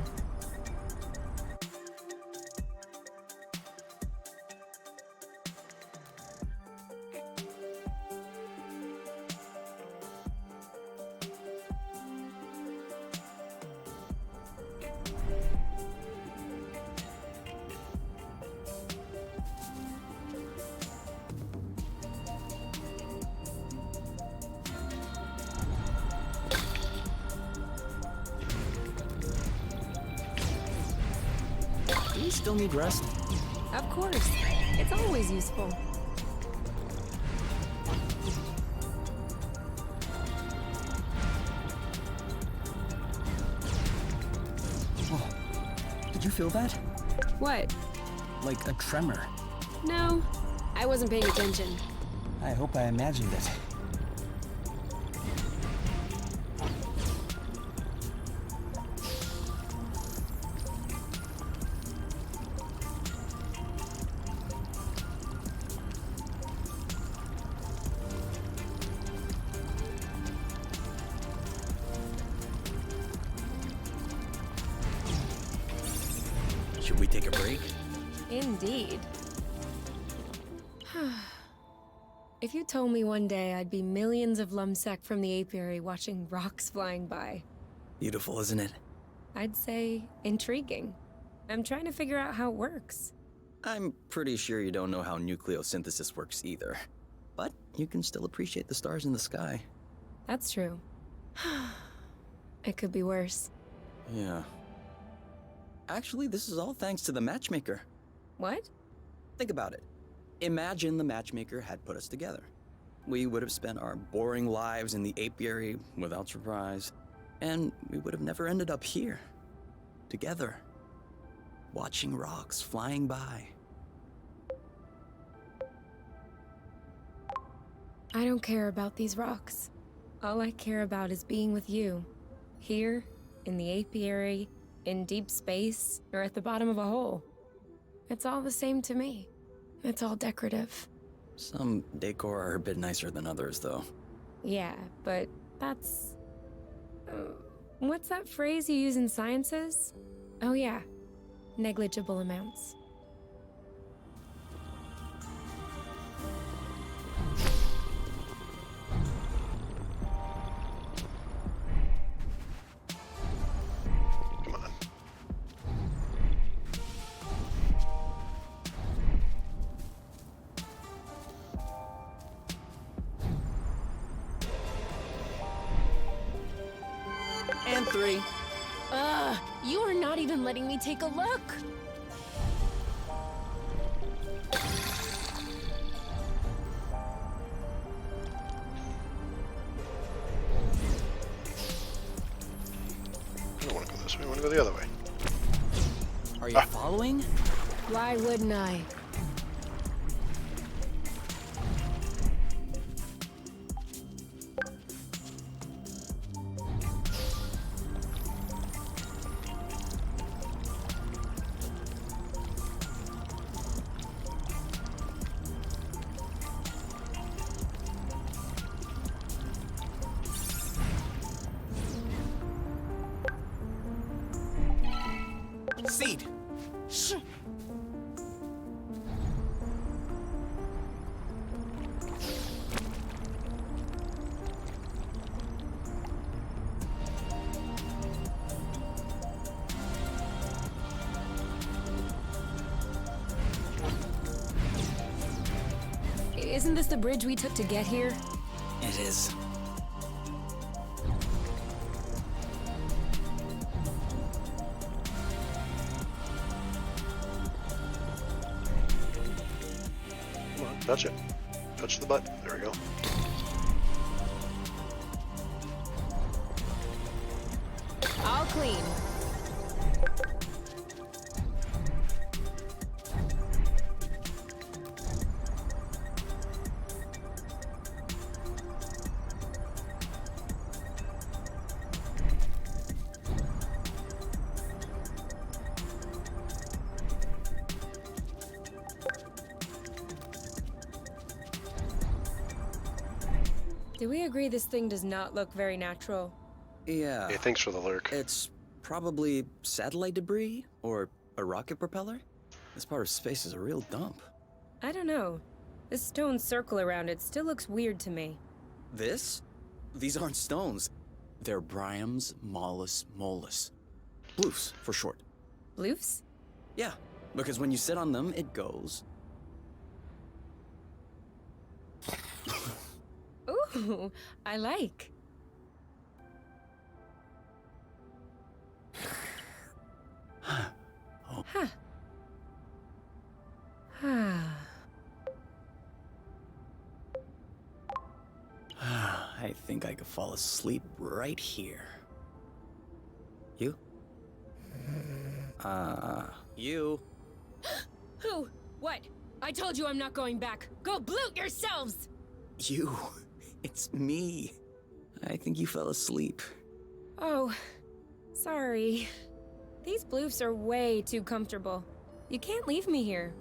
Do we still need rest? Of course. It's always useful. Did you feel that? What? Like a tremor. No, I wasn't paying attention. I hope I imagined it. Should we take a break? Indeed. If you told me one day I'd be millions of lumsec from the apiary watching rocks flying by, Beautiful, isn't it? I'd say intriguing. I'm trying to figure out how it works. I'm pretty sure you don't know how nucleosynthesis works either. But you can still appreciate the stars in the sky. That's true. It could be worse. Yeah. Actually, this is all thanks to the matchmaker. What? Think about it. Imagine the matchmaker had put us together. We would have spent our boring lives in the apiary without surprise, and we would have never ended up here, together, watching rocks flying by. I don't care about these rocks. All I care about is being with you. Here, in the apiary, in deep space, or at the bottom of a hole. It's all the same to me. It's all decorative. Some decor are a bit nicer than others, though. Yeah, but that's... what's that phrase you use in sciences? Oh yeah, negligible amounts. Come on. And 3. You are not even letting me take a look! I don't want to go this way. I want to go the other way. Are you following? Why wouldn't I? Seed! Isn't this the bridge we took to get here? It is. Come on, touch it. Touch the button. There we go. All clean. Do we agree this thing does not look very natural? Yeah. Hey, thanks for the lurk. It's probably satellite debris or a rocket propeller. This part of space is a real dump. I don't know. This stone circle around it still looks weird to me. This? These aren't stones. They're Bryum's Mollis Mollis. Bloofs, for short. Bloofs? Yeah, because when you sit on them, it goes. Ooh, I like. Oh. Huh. I think I could fall asleep right here. You? You. Who? What? I told you I'm not going back. Go bloot yourselves! You. It's me. I think you fell asleep. Oh, sorry. These bloofs are way too comfortable. You can't leave me here.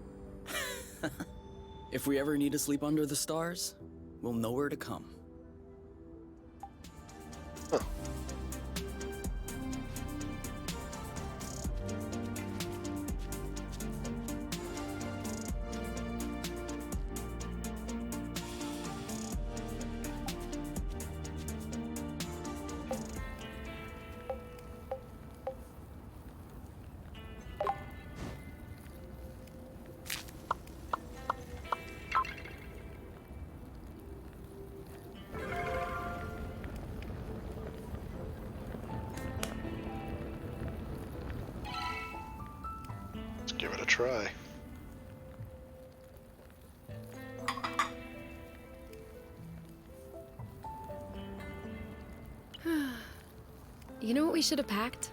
If we ever need to sleep under the stars, we'll know where to come. Huh. Let's give it a try. You know what we should have packed?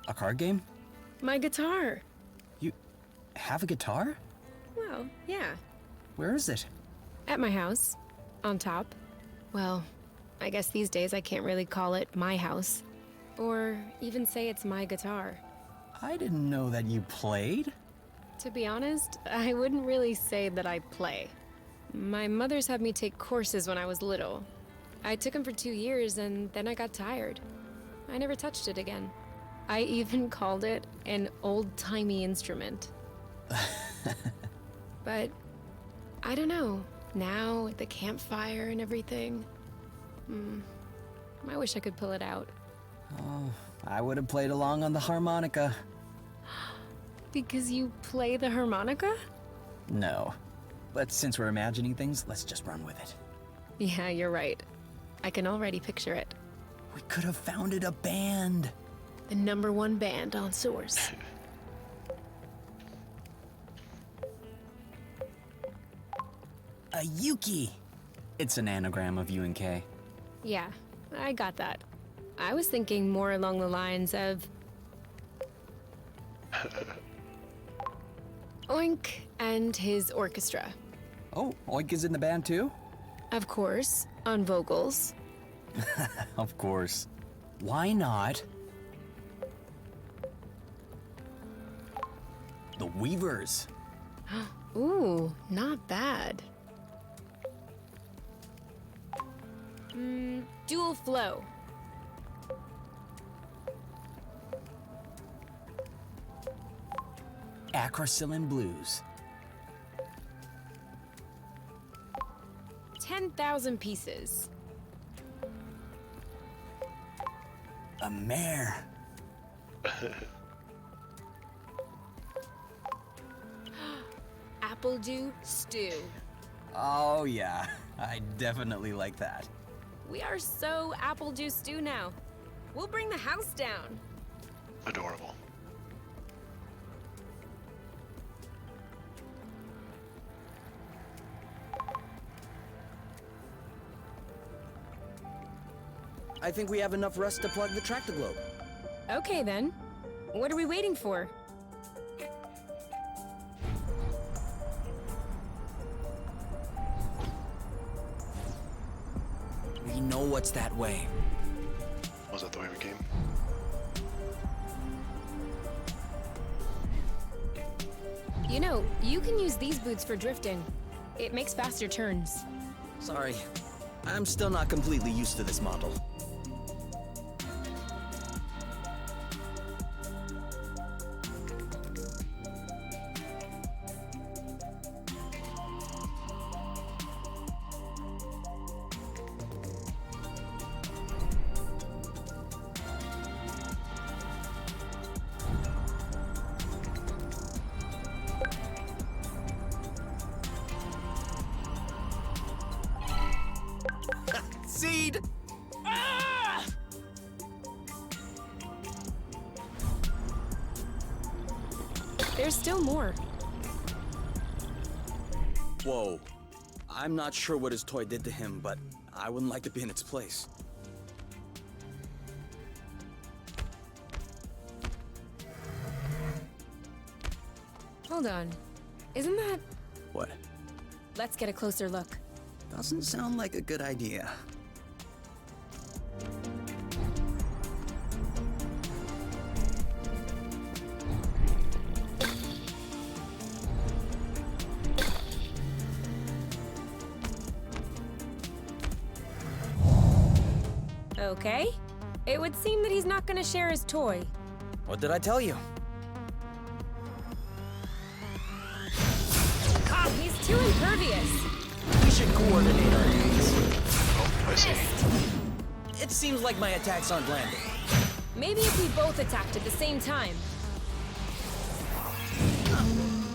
A card game? My guitar. You have a guitar? Well, yeah. Where is it? At my house. On top. Well, I guess these days I can't really call it my house. Or even say it's my guitar. I didn't know that you played. To be honest, I wouldn't really say that I play. My mother's had me take courses when I was little. I took them for 2 years and then I got tired. I never touched it again. I even called it an old-timey instrument. But I don't know. Now, at the campfire and everything, I wish I could pull it out. Oh, I would have played along on the harmonica. Because you play the harmonica? No. But since we're imagining things, let's just run with it. Yeah, you're right. I can already picture it. We could have founded a band. The #1 band on Source. A Yuki! It's an anagram of UNK. Yeah, I got that. I was thinking more along the lines of Oink and his orchestra. Oh, Oink is in the band too? Of course, on vocals. Of course. Why not? The Weavers. Ooh, not bad. Dual flow. Acrocillin Blues. 10,000 pieces. A mare. Appledew stew. Oh yeah, I definitely like that. We are so Appledew stew now. We'll bring the house down. Adorable. I think we have enough rust to plug the Tractoglobe. Okay then. What are we waiting for? We know what's that way. Was that the way we came? You know, you can use these boots for drifting. It makes faster turns. Sorry, I'm still not completely used to this model. Seed! There's still more. Whoa. I'm not sure what his toy did to him, but I wouldn't like to be in its place. Hold on. Isn't that... What? Let's get a closer look. Doesn't sound like a good idea. Okay. It would seem that he's not gonna share his toy. What did I tell you? Ah, he's too impervious. We should coordinate our attacks. Oh, I see. It seems like my attacks aren't landing. Maybe if we both attacked at the same time.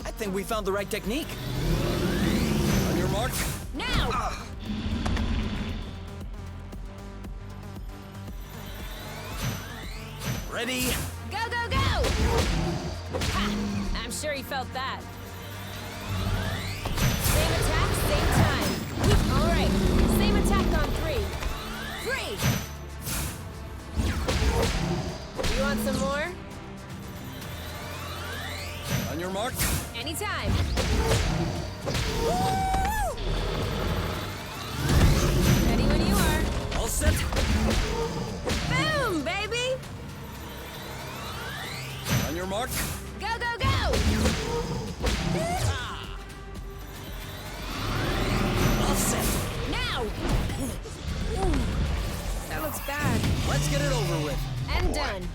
I think we found the right technique. On your mark. Now! Ready? Go, go, go! Ha! I'm sure he felt that. Same attack, same time. All right, same attack on 3. 3! You want some more? On your mark. Anytime. Ready when you are. All set. Boom, baby! On your mark. Go, go, go! All set. Now! Ooh, that looks bad. Let's get it over with. And done.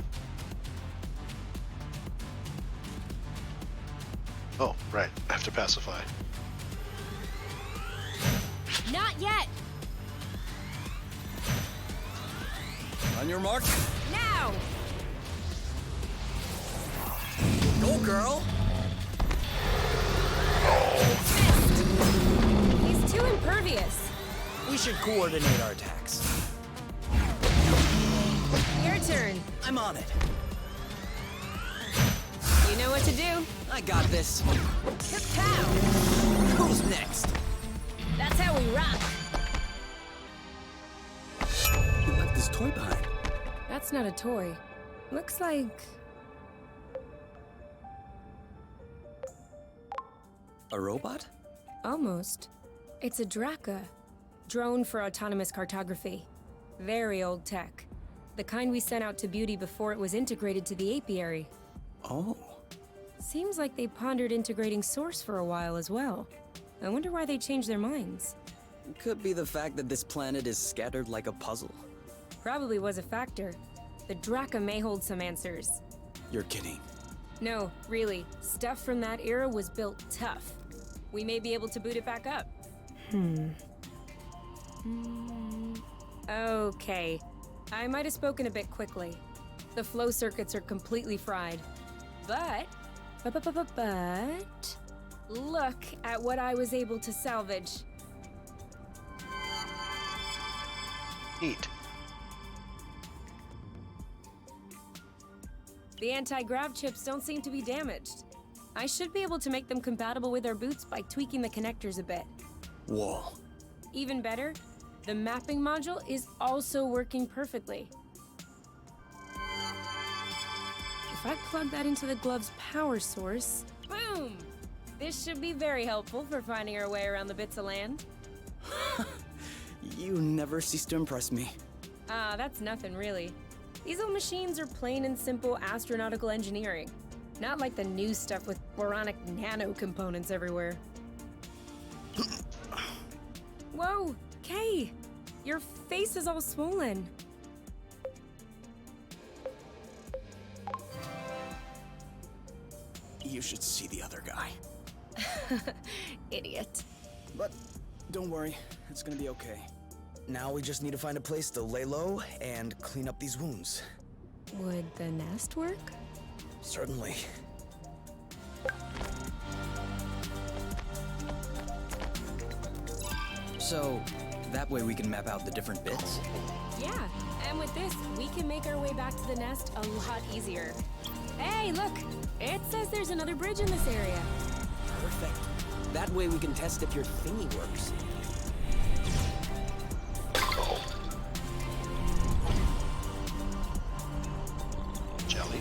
Oh, right. I have to pacify. Not yet! On your mark. Now! Go, girl. Missed! He's too impervious. We should coordinate our attacks. Your turn. I'm on it. You know what to do. I got this. Kapow! Who's next? That's how we rock. You left this toy behind. That's not a toy. Looks like... A robot? Almost. It's a Draka. Drone for autonomous cartography. Very old tech. The kind we sent out to Beauty before it was integrated to the apiary. Oh. Seems like they pondered integrating Source for a while as well. I wonder why they changed their minds. Could be the fact that this planet is scattered like a puzzle. Probably was a factor. The Draka may hold some answers. You're kidding. No, really. Stuff from that era was built tough. We may be able to boot it back up. Okay. I might have spoken a bit quickly. The flow circuits are completely fried. But... Look at what I was able to salvage. Neat. The anti-grav chips don't seem to be damaged. I should be able to make them compatible with our boots by tweaking the connectors a bit. Whoa. Even better, the mapping module is also working perfectly. If I plug that into the glove's power source, boom! This should be very helpful for finding our way around the bits of land. You never cease to impress me. Ah, that's nothing really. These old machines are plain and simple astronautical engineering. Not like the new stuff with boronic nano components everywhere. Whoa, Kay! Your face is all swollen. You should see the other guy. Idiot. But don't worry, it's gonna be okay. Now we just need to find a place to lay low and clean up these wounds. Would the nest work? Certainly. So, that way we can map out the different bits? Yeah, and with this, we can make our way back to the nest a lot easier. Hey, look! It says there's another bridge in this area. Perfect. That way we can test if your thingy works. Jelly.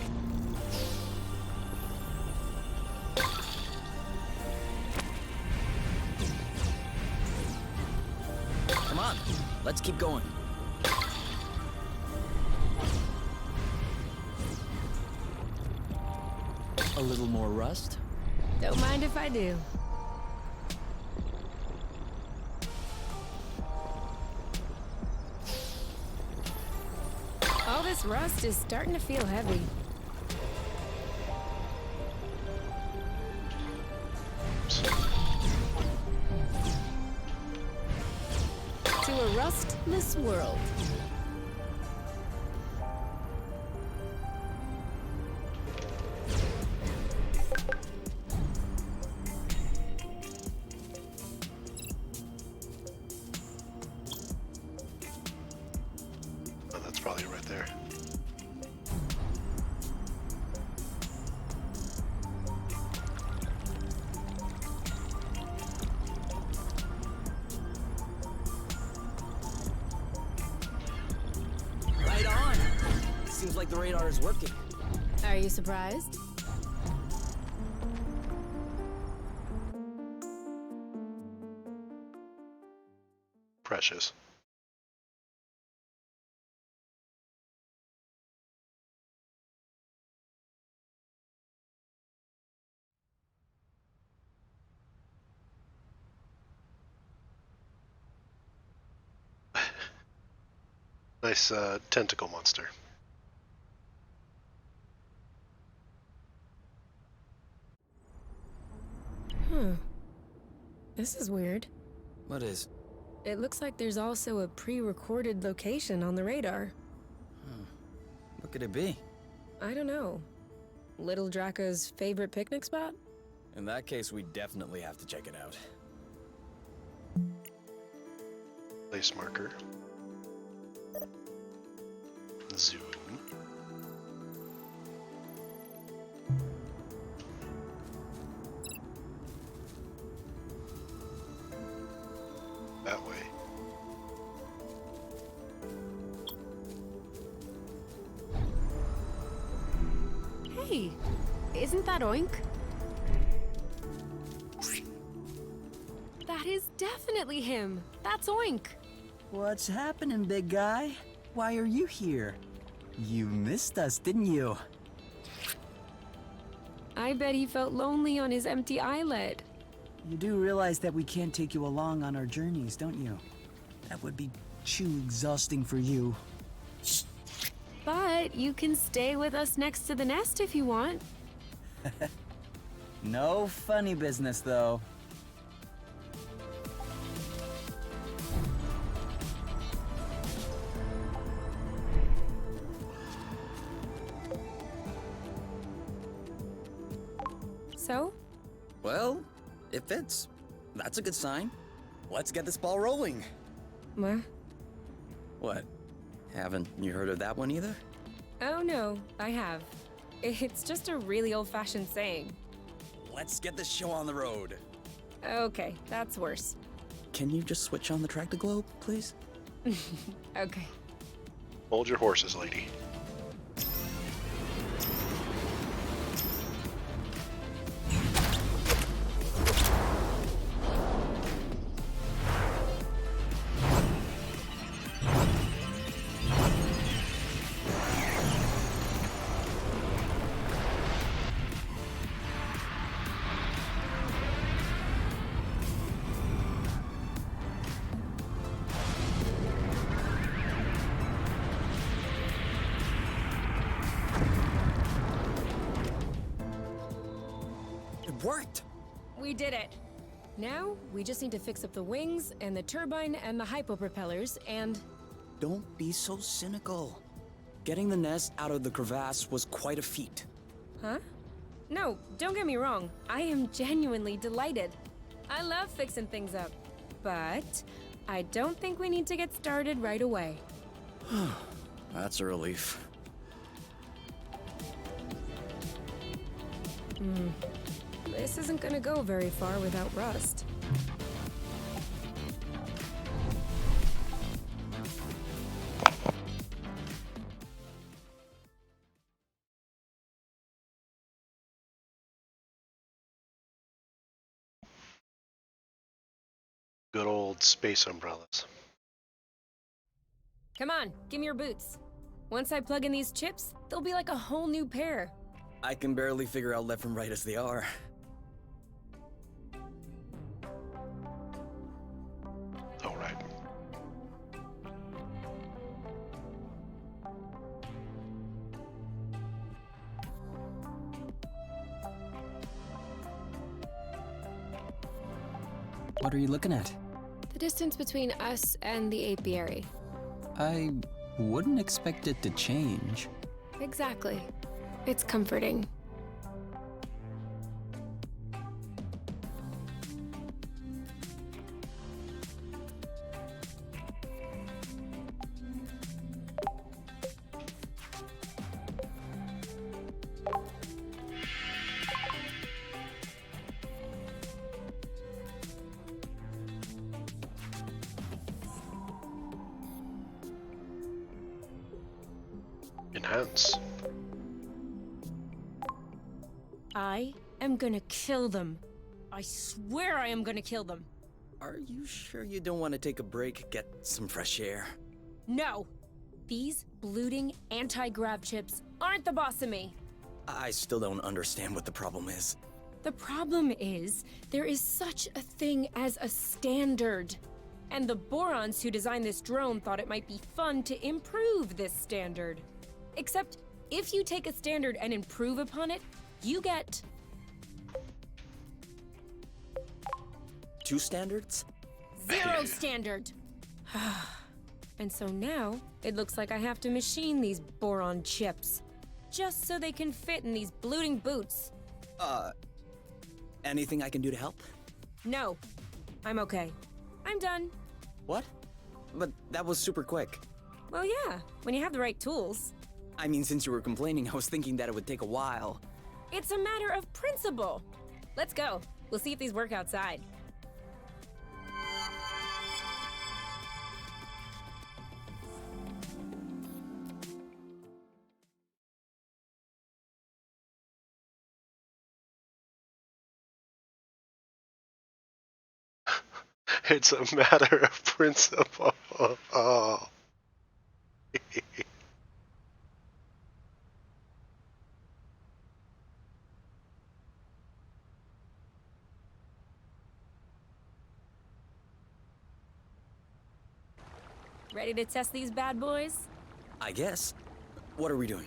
Let's keep going. A little more rust? Don't mind if I do. All this rust is starting to feel heavy. To a rustless world. Oh, that's probably right there. Right on! Seems like the radar is working. Are you surprised? Precious. Nice tentacle monster. This is weird. What is? It looks like there's also a pre-recorded location on the radar. What could it be? I don't know. Little Draca's favorite picnic spot? In that case, we definitely have to check it out. Place marker. Zoom. That way. Hey, isn't that Oink? That is definitely him. That's Oink. What's happening, big guy? Why are you here? You missed us, didn't you? I bet he felt lonely on his empty islet. You do realize that we can't take you along on our journeys, don't you? That would be too exhausting for you. But you can stay with us next to the nest if you want. No funny business, though. So? Well, it fits. That's a good sign. Let's get this ball rolling. What? What? Haven't you heard of that one either? Oh no, I have. It's just a really old-fashioned saying. Let's get this show on the road. Okay, that's worse. Can you just switch on the Tractoglobe, please? Okay. Hold your horses, lady. It worked! We did it. Now, we just need to fix up the wings and the turbine and the hypopropellers and... Don't be so cynical. Getting the nest out of the crevasse was quite a feat. Huh? No, don't get me wrong. I am genuinely delighted. I love fixing things up. But I don't think we need to get started right away. That's a relief. This isn't gonna go very far without Rust. Good old space umbrellas. Come on, give me your boots. Once I plug in these chips, they'll be like a whole new pair. I can barely figure out left from right as they are. All right. What are you looking at? The distance between us and the apiary. I wouldn't expect it to change. Exactly. It's comforting. Enhance. I am gonna kill them. I swear I am gonna kill them. Are you sure you don't want to take a break, get some fresh air? No! These bloating anti-grav chips aren't the boss of me. I still don't understand what the problem is. The problem is, there is such a thing as a standard. And the Borons who designed this drone thought it might be fun to improve this standard. Except, if you take a standard and improve upon it, you get... 2 standards? 0 standard! And so now, it looks like I have to machine these Boron chips. Just so they can fit in these bloating boots. Anything I can do to help? No, I'm okay. I'm done. What? But that was super quick. Well, yeah, when you have the right tools. I mean, since you were complaining, I was thinking that it would take a while. It's a matter of principle. Let's go. We'll see if these work outside. It's a matter of principle. Oh. Ready to test these bad boys? I guess. What are we doing?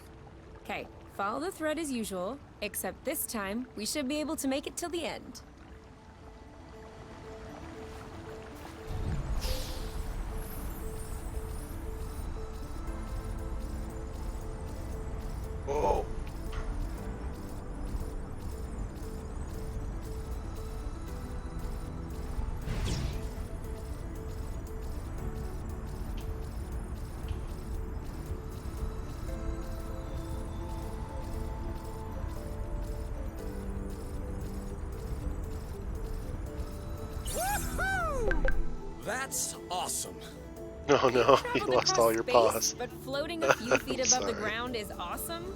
Okay, follow the thread as usual, except this time, we should be able to make it till the end. Whoa. That's awesome. No, no, you Traveled lost across all your space, paws. But floating a few feet above the Sorry. ground is awesome?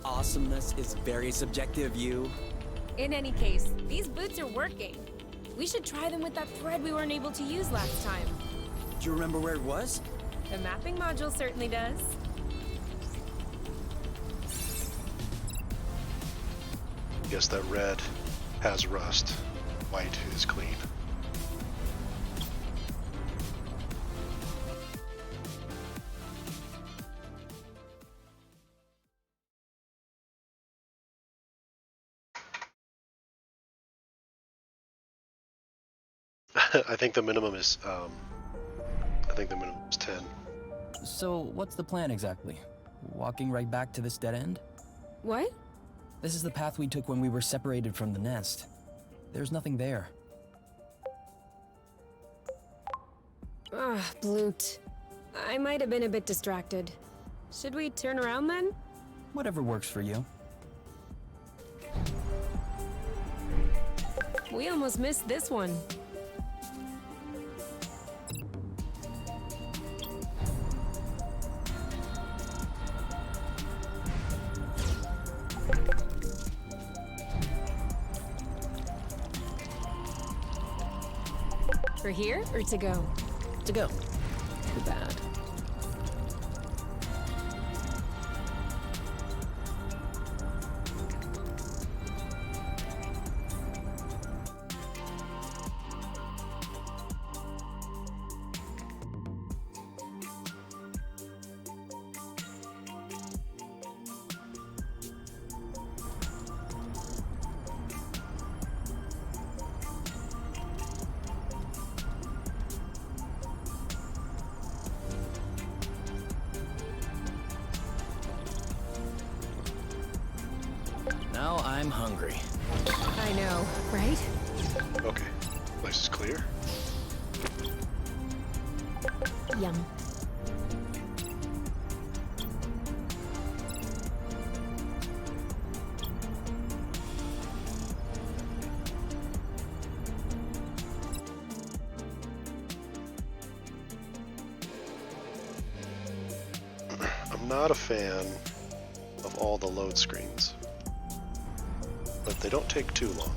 Awesomeness is very subjective, you. In any case, these boots are working. We should try them with that thread we weren't able to use last time. Do you remember where it was? The mapping module certainly does. Guess that red has rust. White is clean. I think the minimum is 10. So, what's the plan exactly? Walking right back to this dead end? What? This is the path we took when we were separated from the nest. There's nothing there. Ah, Bloot. I might have been a bit distracted. Should we turn around then? Whatever works for you. We almost missed this one. For here or to go? To go. Too bad. Now I'm hungry. I know, right? Okay. Place is clear. Yum. I'm not a fan of all the load screens, but they don't take too long.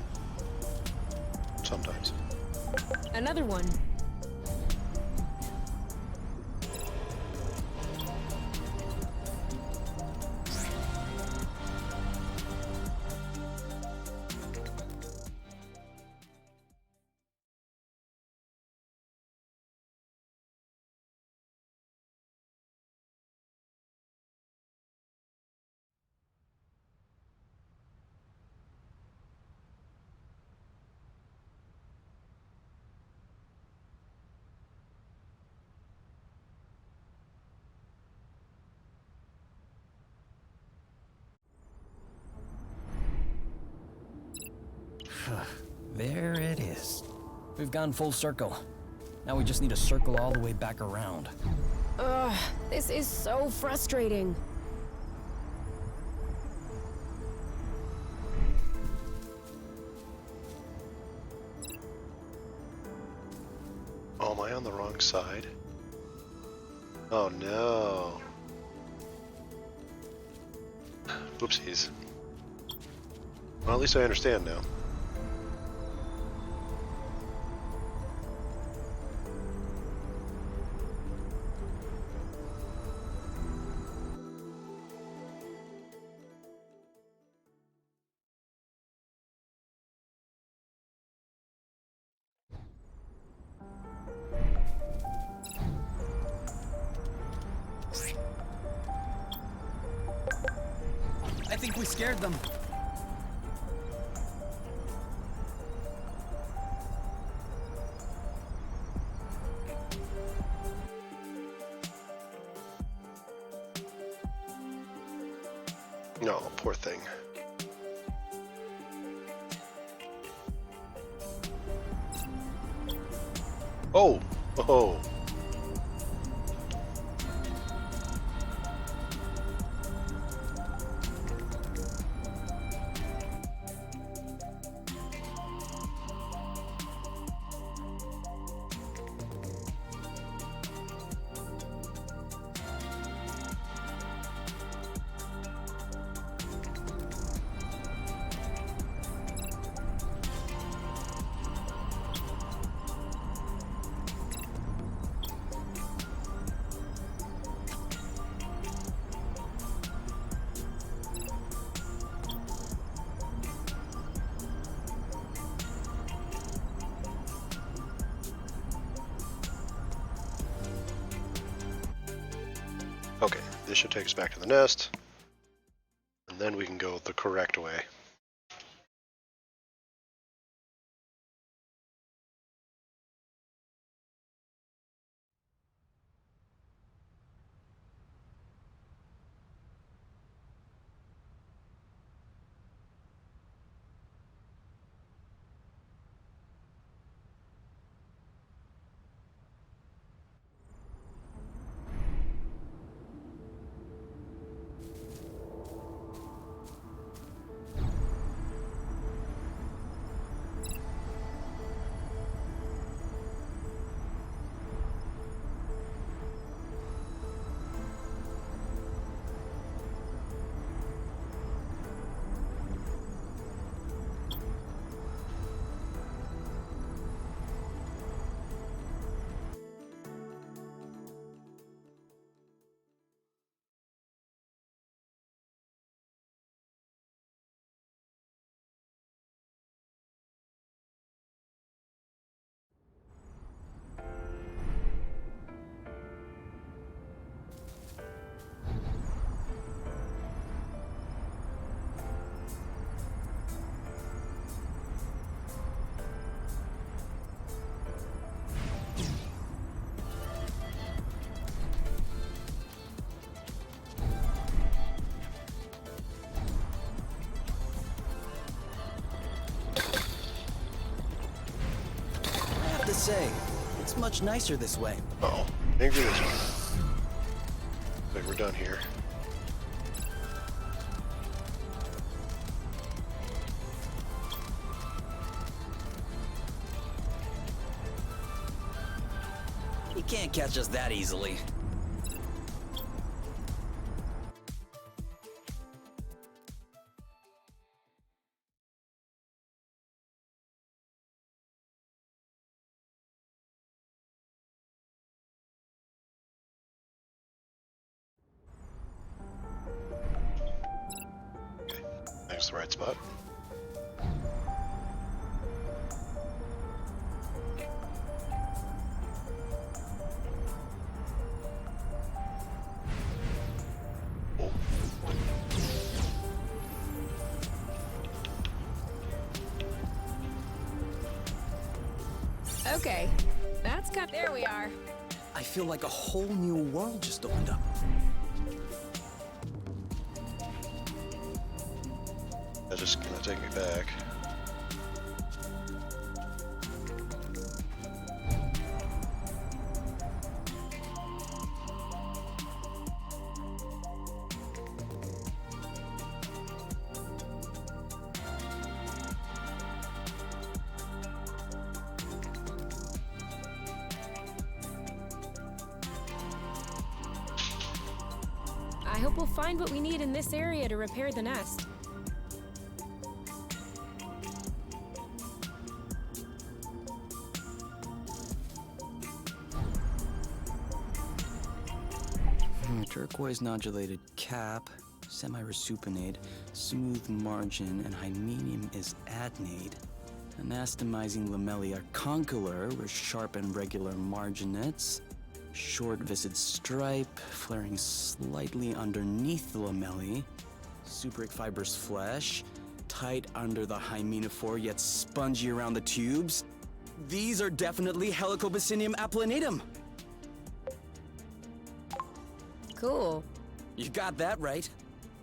Sometimes. Another one. There it is. We've gone full circle. Now we just need to circle all the way back around. Ugh, this is so frustrating. Oh, am I on the wrong side? Oh no. Whoopsies. Well, at least I understand now. I think we scared them. No, poor thing. Oh! Oh! Okay, this should take us back to the nest, and then we can go the correct way. say, it's much nicer this way. Uh-oh. Maybe this one. Like we're done here. You can't catch us that easily. That's the right spot. Oh. Okay, that's got. There we are. I feel like a whole new world just opened up. That's just gonna take me back. I hope we'll find what we need in this area to repair the nest. Turquoise nodulated cap, semi-resupinate, smooth margin, and hymenium is adnate. Anastomizing lamellae are condylar with sharp and regular marginets. Short viscid stripe, flaring slightly underneath the lamellae. Subric fibrous flesh, tight under the hymenophore yet spongy around the tubes. These are definitely Helicobacinium applanatum. Cool. You got that right.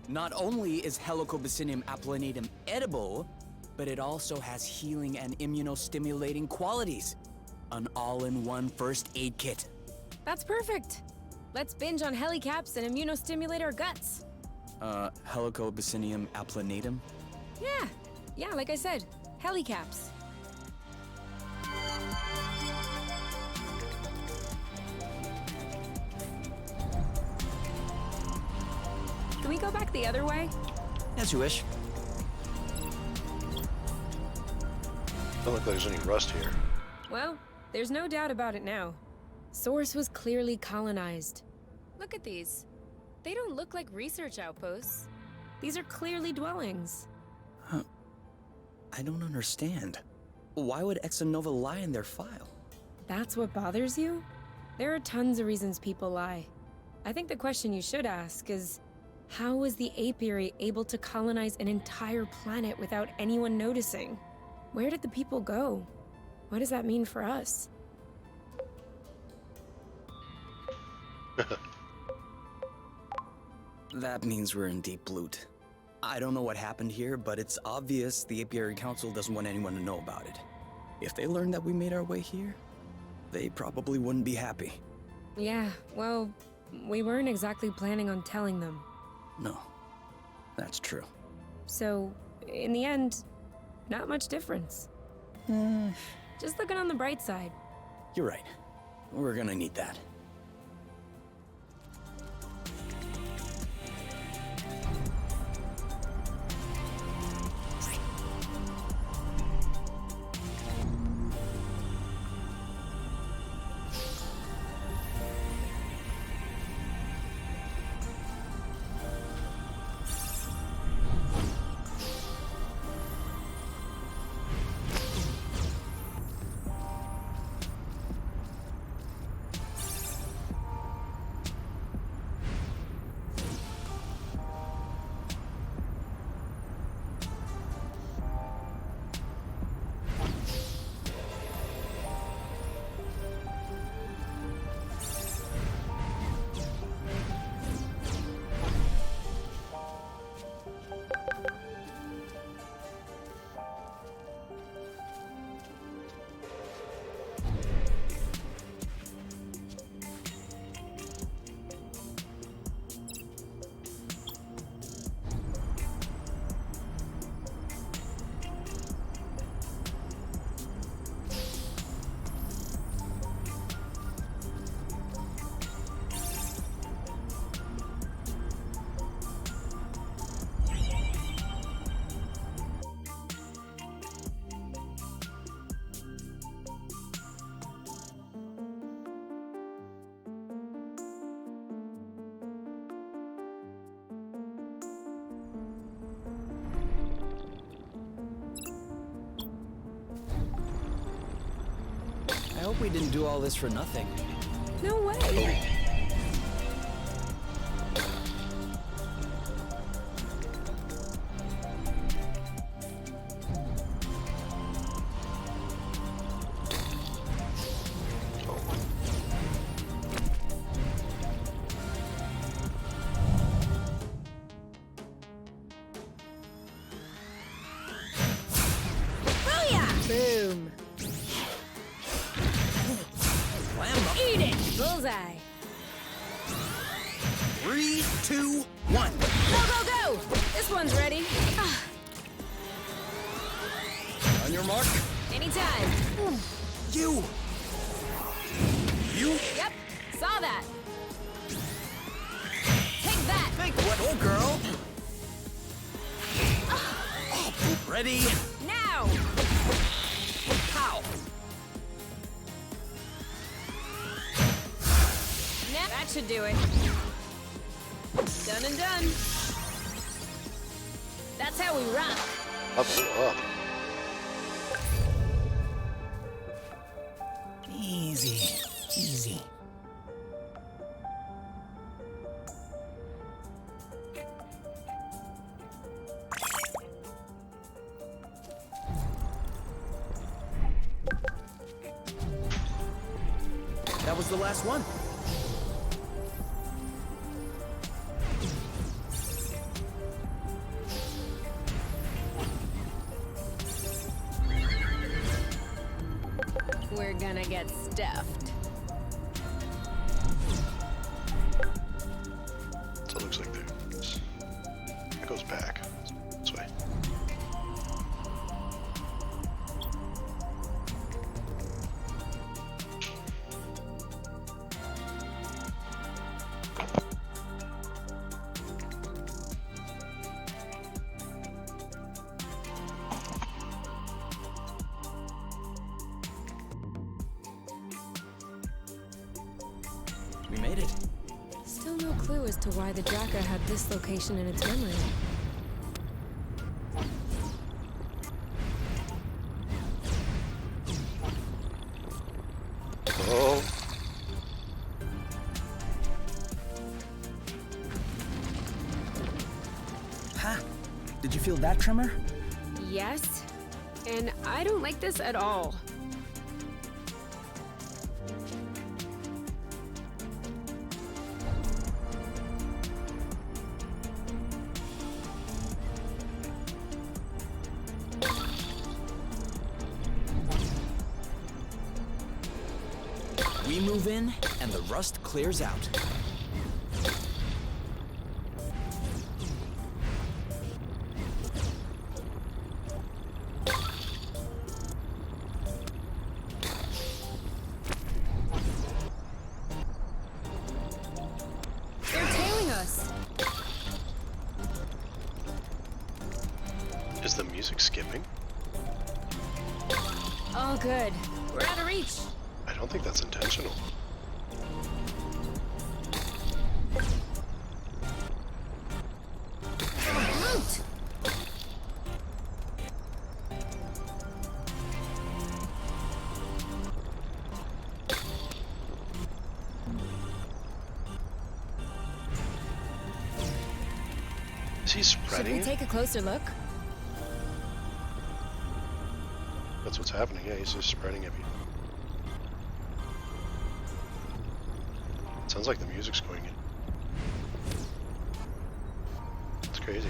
Not only is Helicobacinium applanatum edible, but it also has healing and immunostimulating qualities. An all-in-one first aid kit. That's perfect. Let's binge on helicaps and immunostimulate our guts. Helicobacinium applanatum? Yeah, like I said, helicaps. Can we go back the other way? As you wish. Don't look like there's any rust here. Well, there's no doubt about it now. Source was clearly colonized. Look at these. They don't look like research outposts. These are clearly dwellings. I don't understand. Why would Exonova lie in their file? That's what bothers you? There are tons of reasons people lie. I think the question you should ask is, how was the apiary able to colonize an entire planet without anyone noticing? Where did the people go? What does that mean for us? That means we're in deep loot. I don't know what happened here, but it's obvious the Apiary Council doesn't want anyone to know about it. If they learned that we made our way here, they probably wouldn't be happy. Yeah, well, we weren't exactly planning on telling them. No, that's true. So, in the end, not much difference. Just looking on the bright side. You're right. We're gonna need that. We didn't do all this for nothing. No way. Boom. Eat it! Bullseye. 3, 2, 1. Go, go, go! This one's ready. On your mark. Anytime. You. Yep, saw that. Take that. Make what, oh girl? Ready? Now. Pow. Now that should do it. Done and done. That's how we rock. Up, up. Easy. Easy. That was the last one. We're gonna get stuffed. So it looks like there's... It goes back. This way. We made it. Still no clue as to why the Draka had this location in its memory. Oh. Ha! Did you feel that tremor? Yes, and I don't like this at all. We move in, and the rust clears out. They're tailing us. Is the music skipping? All good. We're out of reach. I don't think that's intentional. Root! Is he Should spreading we it? take a closer look? That's what's happening. Yeah, he's just spreading it. Sounds like the music's going in. It's crazy.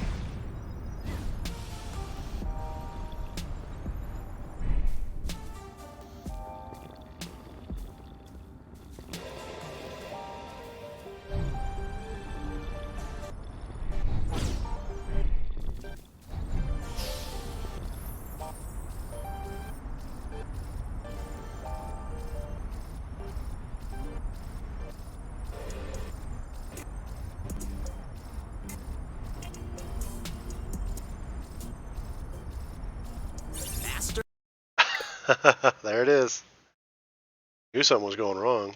There it is. Knew something was going wrong.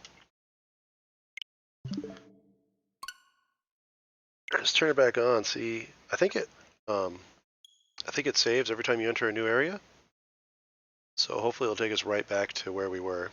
Let's turn it back on. See, I think it saves every time you enter a new area. So hopefully it'll take us right back to where we were.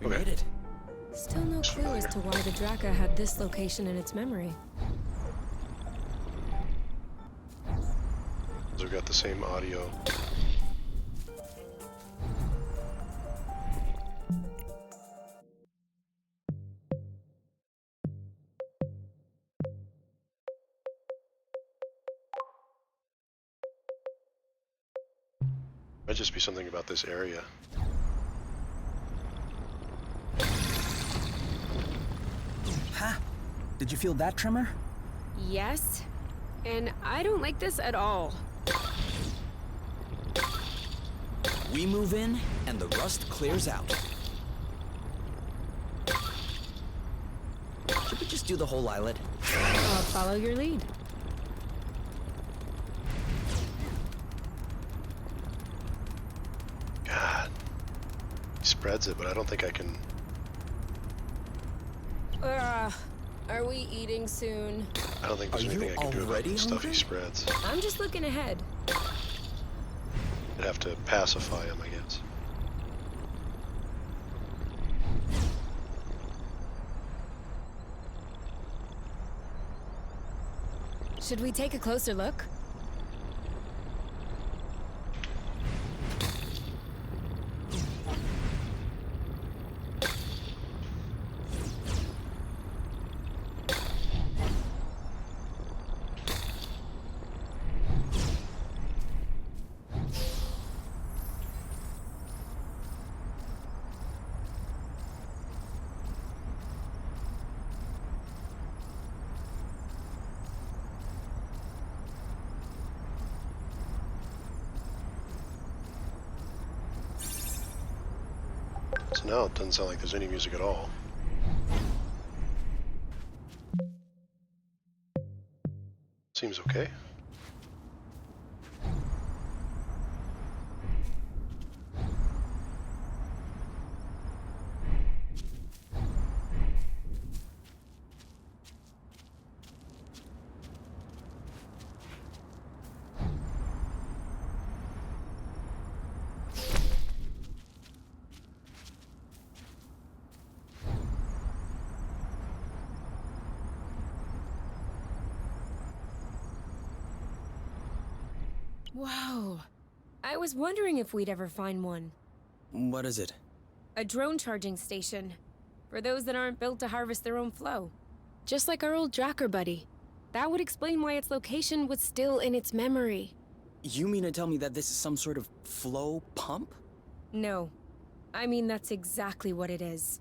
We Okay. made it. Still no clue as to why the Draka had this location in its memory. They've got the same audio. Might just be something about this area. Ha! Did you feel that tremor? Yes, and I don't like this at all. We move in, and the rust clears out. Should we just do the whole islet? I'll follow your lead. God. He spreads it, but I don't think I can. Are we eating soon? I don't think there's Are you anything I can do about already the stuff he hungry? spreads. I'm just looking ahead. I'd have to pacify him, I guess. Should we take a closer look? So now it doesn't sound like there's any music at all. Seems okay. Wow. I was wondering if we'd ever find one. What is it? A drone charging station. For those that aren't built to harvest their own flow. Just like our old Dracker buddy. That would explain why its location was still in its memory. You mean to tell me that this is some sort of flow pump? No. I mean, that's exactly what it is.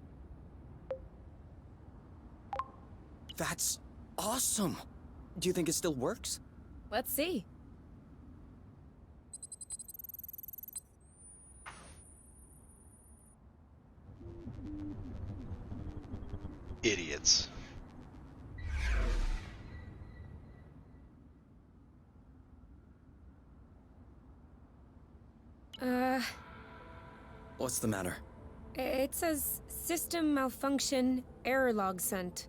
That's awesome! Do you think it still works? Let's see. Idiots. What's the matter? It says system malfunction, error log sent.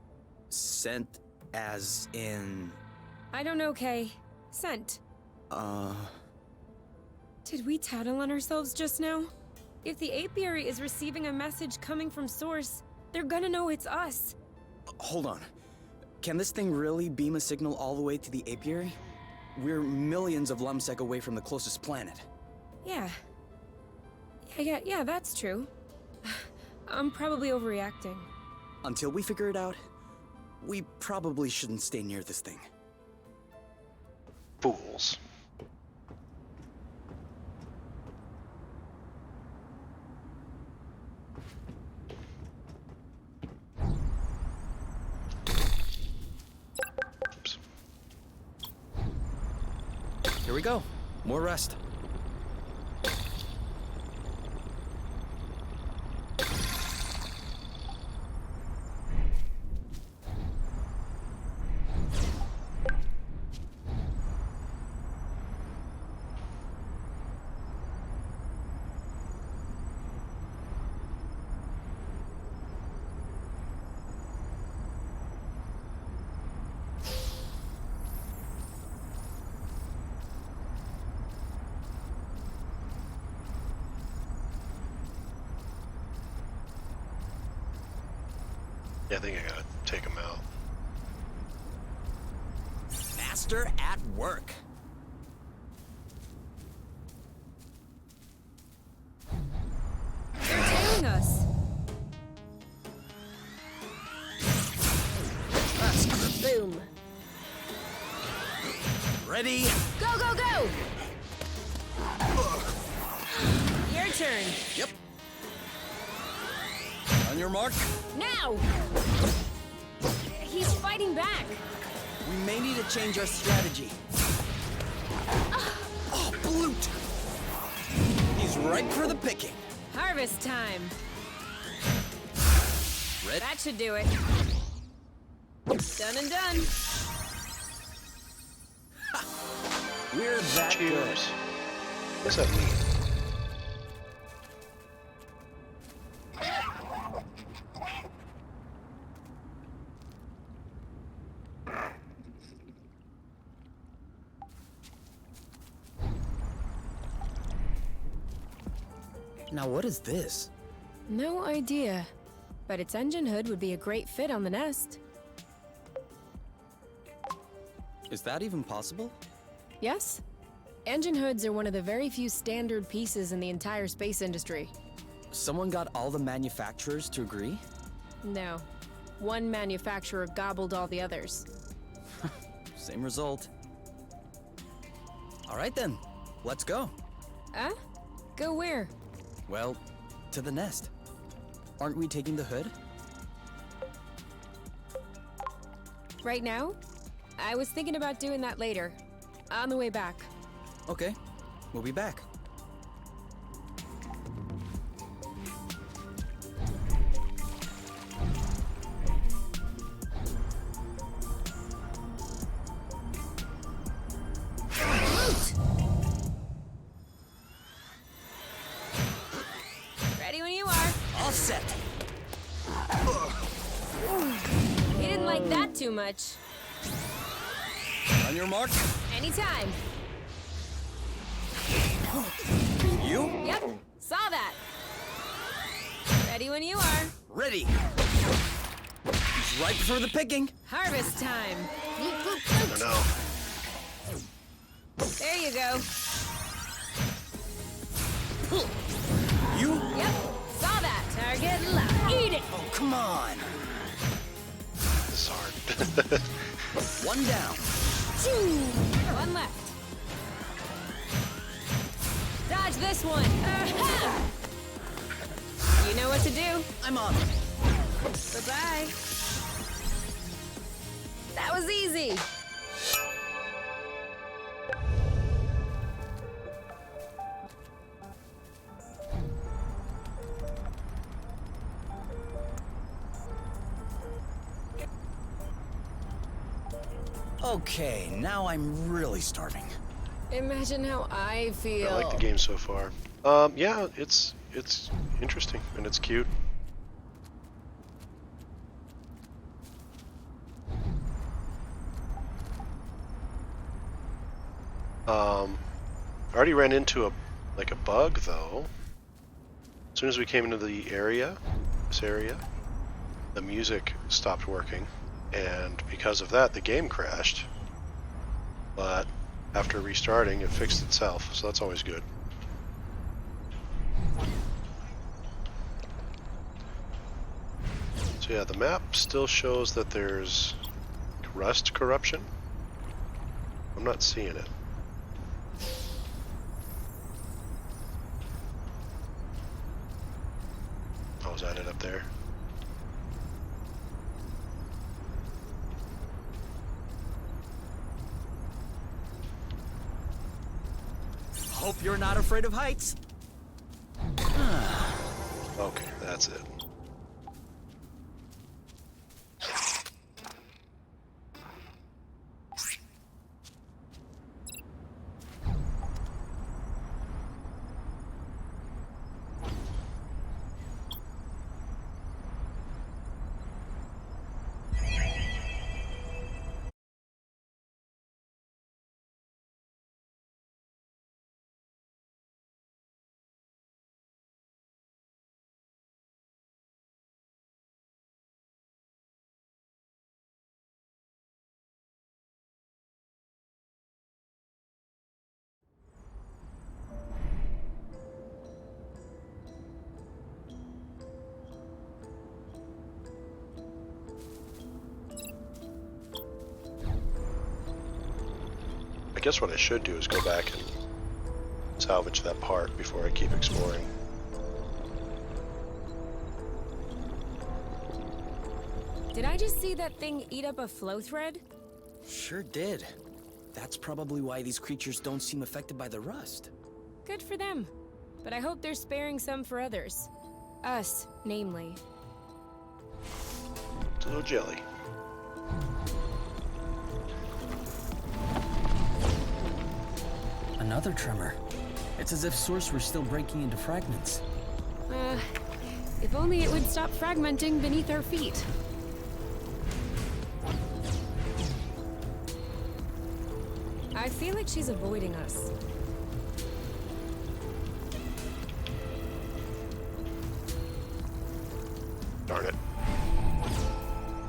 Sent as in... I don't know, Kay. Sent. Did we tattle on ourselves just now? If the apiary is receiving a message coming from Source, they're gonna know it's us. Hold on. Can this thing really beam a signal all the way to the apiary? We're millions of lumsec away from the closest planet. Yeah. Yeah, that's true. I'm probably overreacting. Until we figure it out, we probably shouldn't stay near this thing. Fools. Oops. Here we go. More rest. Yeah, I think I gotta take him out. Master at work. They're tailing us. Boom. Ready? Go, go, go! Your turn. Yep. On your mark. Now! He's fighting back. We may need to change our strategy. Oh, Bloot! He's ripe for the picking. Harvest time. Red. That should do it. Done and done. We're that good. Cheers. What's that mean? Now what is this? No idea. But its engine hood would be a great fit on the nest. Is that even possible? Yes? Engine hoods are one of the very few standard pieces in the entire space industry. Someone got all the manufacturers to agree? No. One manufacturer gobbled all the others. Same result. All right then, let's go. Huh? Go where? Well, to the nest. Aren't we taking the hood? Right now? I was thinking about doing that later. On the way back. Okay, we'll be back. Ready when you are. All set. He didn't like that too much. On your mark. Anytime. You? Yep, saw that. Ready when you are. Ready. He's ripe for the picking. Harvest time. Oh no. There you go. You? Yep, saw that. Target locked. Eat it. Oh, come on. This is hard. One down. One left. Dodge this one. Aha! You know what to do. I'm on. Bye-bye. That was easy. Okay, now I'm really starving. Imagine how I feel. I like the game so far. Yeah, it's interesting and it's cute. I already ran into a bug though. As soon as we came into this area, the music stopped working, and because of that, the game crashed. But after restarting, it fixed itself, so that's always good. So yeah, the map still shows that there's rust corruption. I'm not seeing it. Oh, is that it up there? Hope you're not afraid of heights. Okay, that's it. guess what I should do is go back and salvage that part before I keep exploring. Did I just see that thing eat up a flow thread? Sure did. That's probably why these creatures don't seem affected by the rust. Good for them. But I hope they're sparing some for others. Us, namely. It's a little jelly. Another tremor. It's as if Source were still breaking into fragments. If only it would stop fragmenting beneath our feet. I feel like she's avoiding us. Darn it.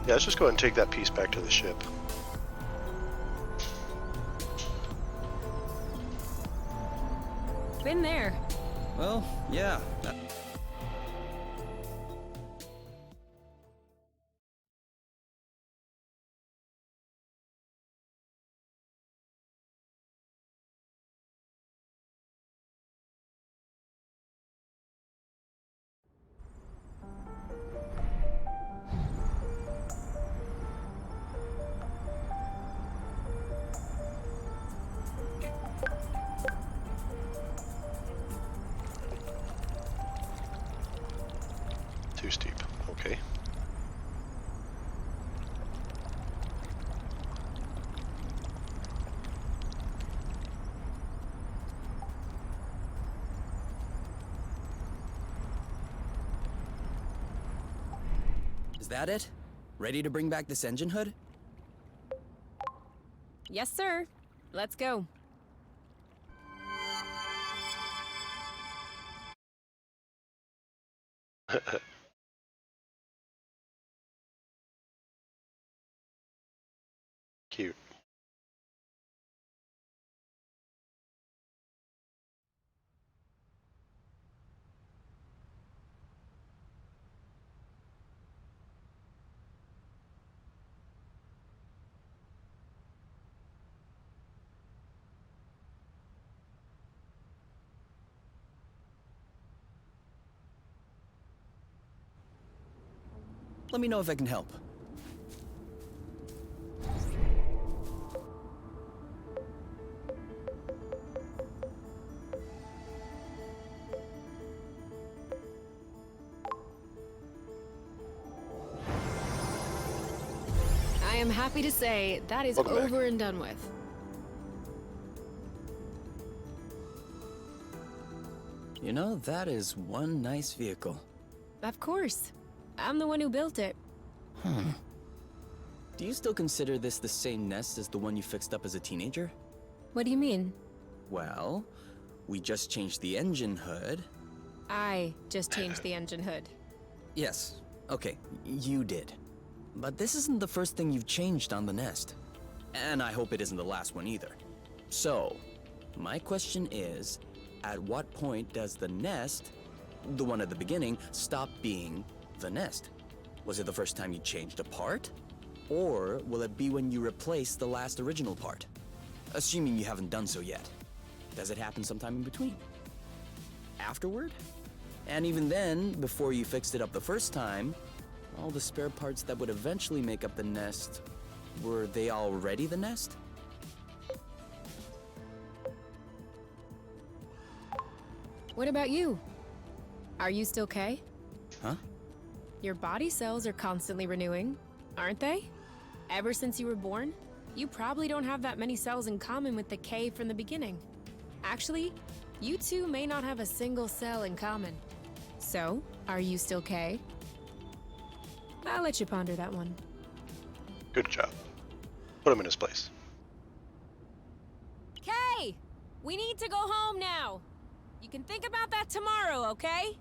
Yeah, let's just go ahead and take that piece back to the ship. Been there. Well, yeah. Too steep. Okay. Is that it? Ready to bring back this engine hood? Yes, sir. Let's go. Cute. Let me know if I can help. I am happy to say that is Welcome back. over and done with. You know, that is one nice vehicle. Of course. I'm the one who built it. Do you still consider this the same nest as the one you fixed up as a teenager? What do you mean? Well, we just changed the engine hood. I just changed the engine hood. Yes, okay, you did. But this isn't the first thing you've changed on the nest. And I hope it isn't the last one either. So, my question is, at what point does the nest, the one at the beginning, stop being the nest? Was it the first time you changed a part? Or will it be when you replace the last original part? Assuming you haven't done so yet. Does it happen sometime in between? Afterward? And even then, before you fixed it up the first time, all the spare parts that would eventually make up the nest, were they already the nest? What about you? Are you still K? Huh? Your body cells are constantly renewing, aren't they? Ever since you were born, you probably don't have that many cells in common with the K from the beginning. Actually, you two may not have a single cell in common. So, are you still K? I'll let you ponder that one. Good job. Put him in his place. K! We need to go home now! You can think about that tomorrow, okay?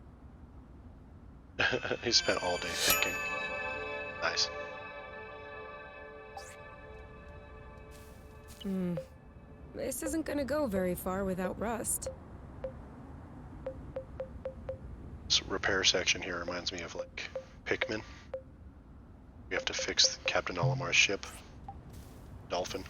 He spent all day thinking. Nice. This isn't gonna go very far without Rust. This repair section here reminds me of like Pikmin. We have to fix Captain Olimar's ship. Dolphin.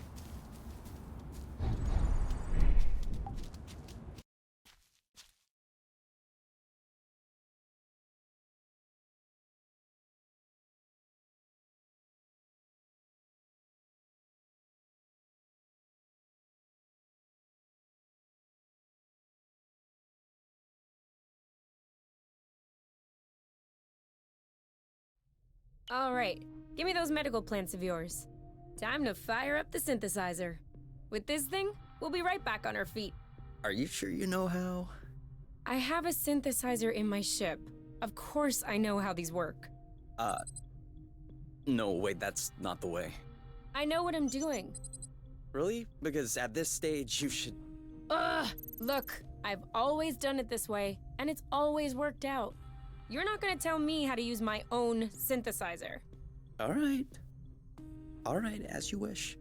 All right, give me those medical plants of yours. Time to fire up the synthesizer. With this thing, we'll be right back on our feet. Are you sure you know how? I have a synthesizer in my ship. Of course I know how these work. No, wait, that's not the way. I know what I'm doing. Really? Because at this stage, you should... Ugh! Look, I've always done it this way, and it's always worked out. You're not gonna tell me how to use my own synthesizer. All right. All right, as you wish.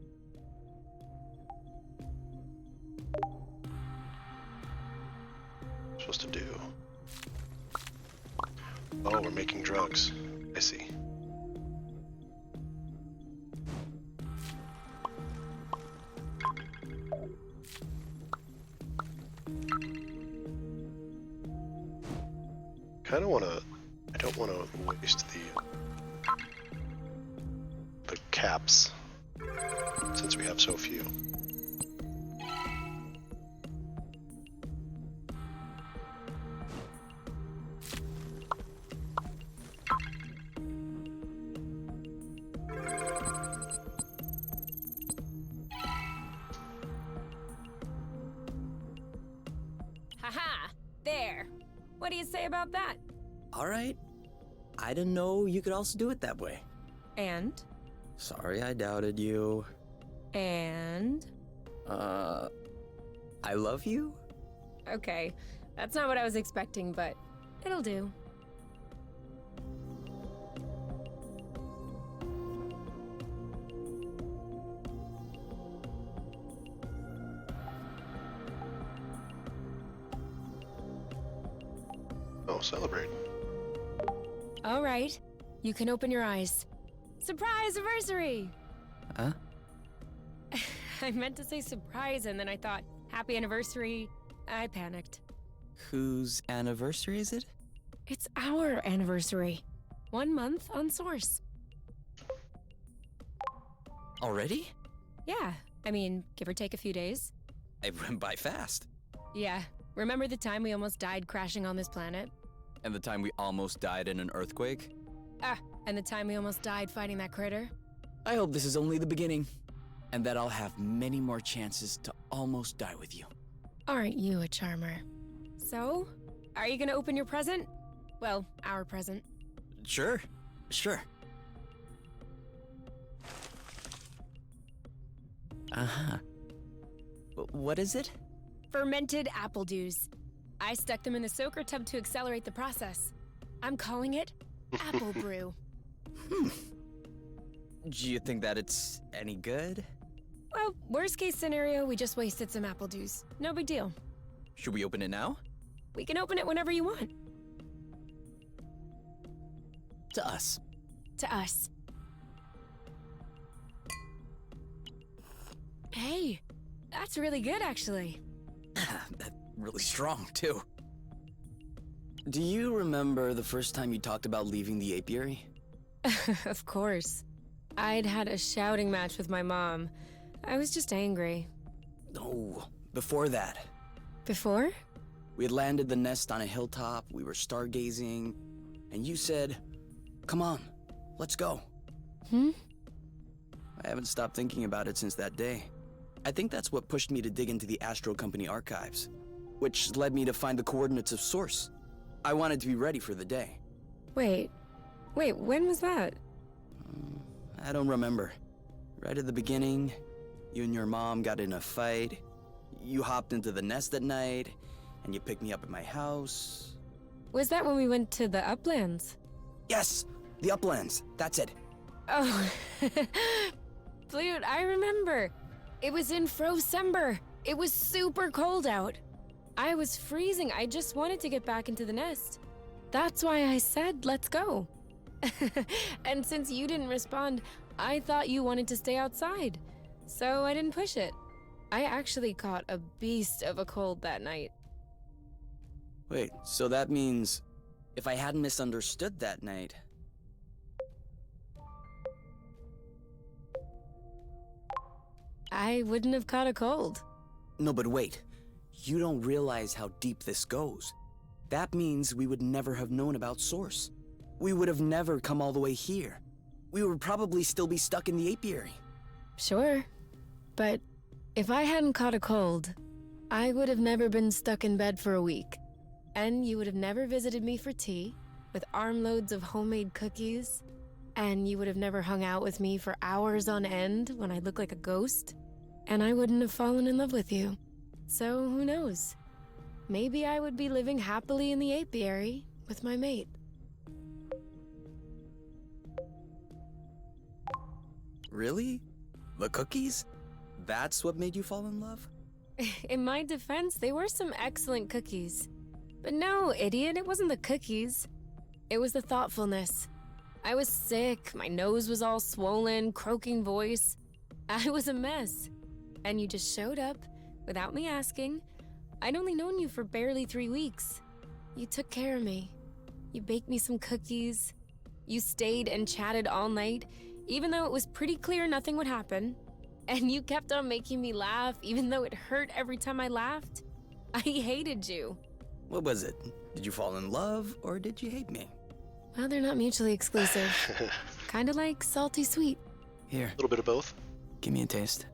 Supposed to do. Oh, we're making drugs. I see. Kind of want to. I don't want to waste the caps since we have so few. Haha! There! What do you say about that? All right. I didn't know you could also do it that way. And? Sorry I doubted you. And? I love you? Okay, that's not what I was expecting, but it'll do. Oh, celebrate. All right, you can open your eyes. Surprise anniversary! Huh? I meant to say surprise, and then I thought, happy anniversary. I panicked. Whose anniversary is it? It's our anniversary. 1 month on Source. Already? Yeah, I mean, give or take a few days. It went by fast. Yeah, remember the time we almost died crashing on this planet? And the time we almost died in an earthquake? Ah, and the time we almost died fighting that critter? I hope this is only the beginning, and that I'll have many more chances to almost die with you. Aren't you a charmer? So, are you gonna open your present? Well, our present. Sure. Sure. Uh-huh. What is it? Fermented apple dews. I stuck them in the soaker tub to accelerate the process. I'm calling it Apple Brew. Do you think that it's any good? Well, worst case scenario, we just wasted some apple dews. No big deal. Should we open it now? We can open it whenever you want. To us. To us. Hey, that's really good, actually. That's really strong, too. Do you remember the first time you talked about leaving the apiary? Of course. I'd had a shouting match with my mom. I was just angry. No, before that. Before? We had landed the nest on a hilltop, we were stargazing, and you said, "Come on, let's go." Hmm? I haven't stopped thinking about it since that day. I think that's what pushed me to dig into the Astro Company archives, which led me to find the coordinates of Source. I wanted to be ready for the day. Wait, when was that? I don't remember. Right at the beginning, you and your mom got in a fight. You hopped into the nest at night, and you picked me up at my house. Was that when we went to the Uplands? Yes, the Uplands, that's it. Oh, Flute, I remember. It was in Frocember. It was super cold out. I was freezing. I just wanted to get back into the nest. That's why I said, let's go. And since you didn't respond, I thought you wanted to stay outside. So I didn't push it. I actually caught a beast of a cold that night. Wait, so that means if I hadn't misunderstood that night... I wouldn't have caught a cold. No, but wait. You don't realize how deep this goes. That means we would never have known about Source. We would have never come all the way here. we would probably still be stuck in the apiary. Sure. But if I hadn't caught a cold, I would have never been stuck in bed for a week. And you would have never visited me for tea, with armloads of homemade cookies. And you would have never hung out with me for hours on end when I looked like a ghost. And I wouldn't have fallen in love with you. So who knows? Maybe I would be living happily in the apiary with my mate. Really? The cookies? That's what made you fall in love? In my defense, they were some excellent cookies. But no, idiot, it wasn't the cookies. It was the thoughtfulness. I was sick, my nose was all swollen, croaking voice. I was a mess. And you just showed up, without me asking. I'd only known you for barely 3 weeks. You took care of me. You baked me some cookies. You stayed and chatted all night, even though it was pretty clear nothing would happen. And you kept on making me laugh, even though it hurt every time I laughed. I hated you. What was it? Did you fall in love, or did you hate me? Well, they're not mutually exclusive. Kinda like salty sweet. Here, A little bit of both. give me a taste.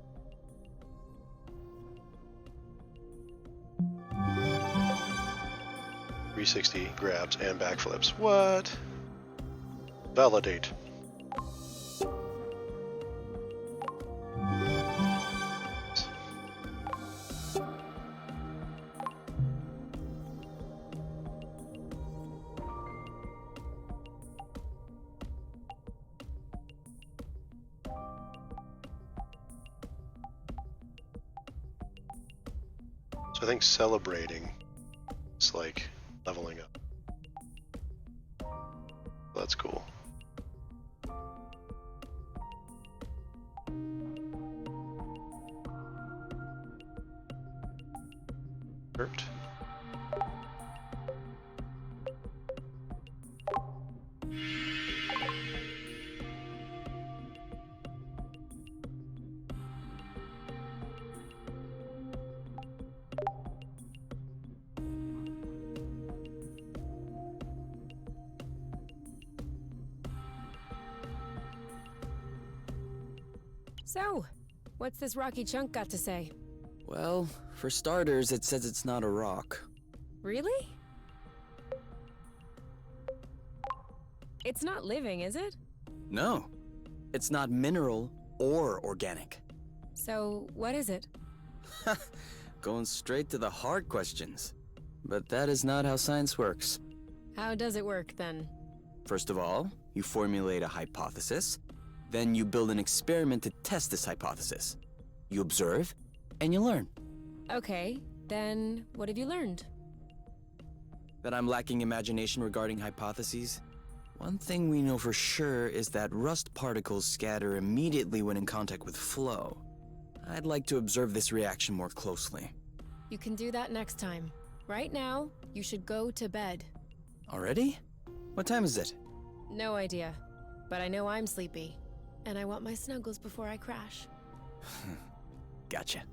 .360 grabs and backflips. What? Validate. So I think celebrating is like leveling up. That's cool. Hurt. So, what's this rocky chunk got to say? Well, for starters, it says it's not a rock. Really? It's not living, is it? No, it's not mineral or organic. So, what is it? Going straight to the hard questions. But that is not how science works. How does it work, then? First of all, you formulate a hypothesis, then you build an experiment to test this hypothesis. You observe, and you learn. Okay, then what have you learned? That I'm lacking imagination regarding hypotheses? One thing we know for sure is that rust particles scatter immediately when in contact with flow. I'd like to observe this reaction more closely. You can do that next time. Right now, you should go to bed. Already? What time is it? No idea. But I know I'm sleepy. And I want my snuggles before I crash. Gotcha.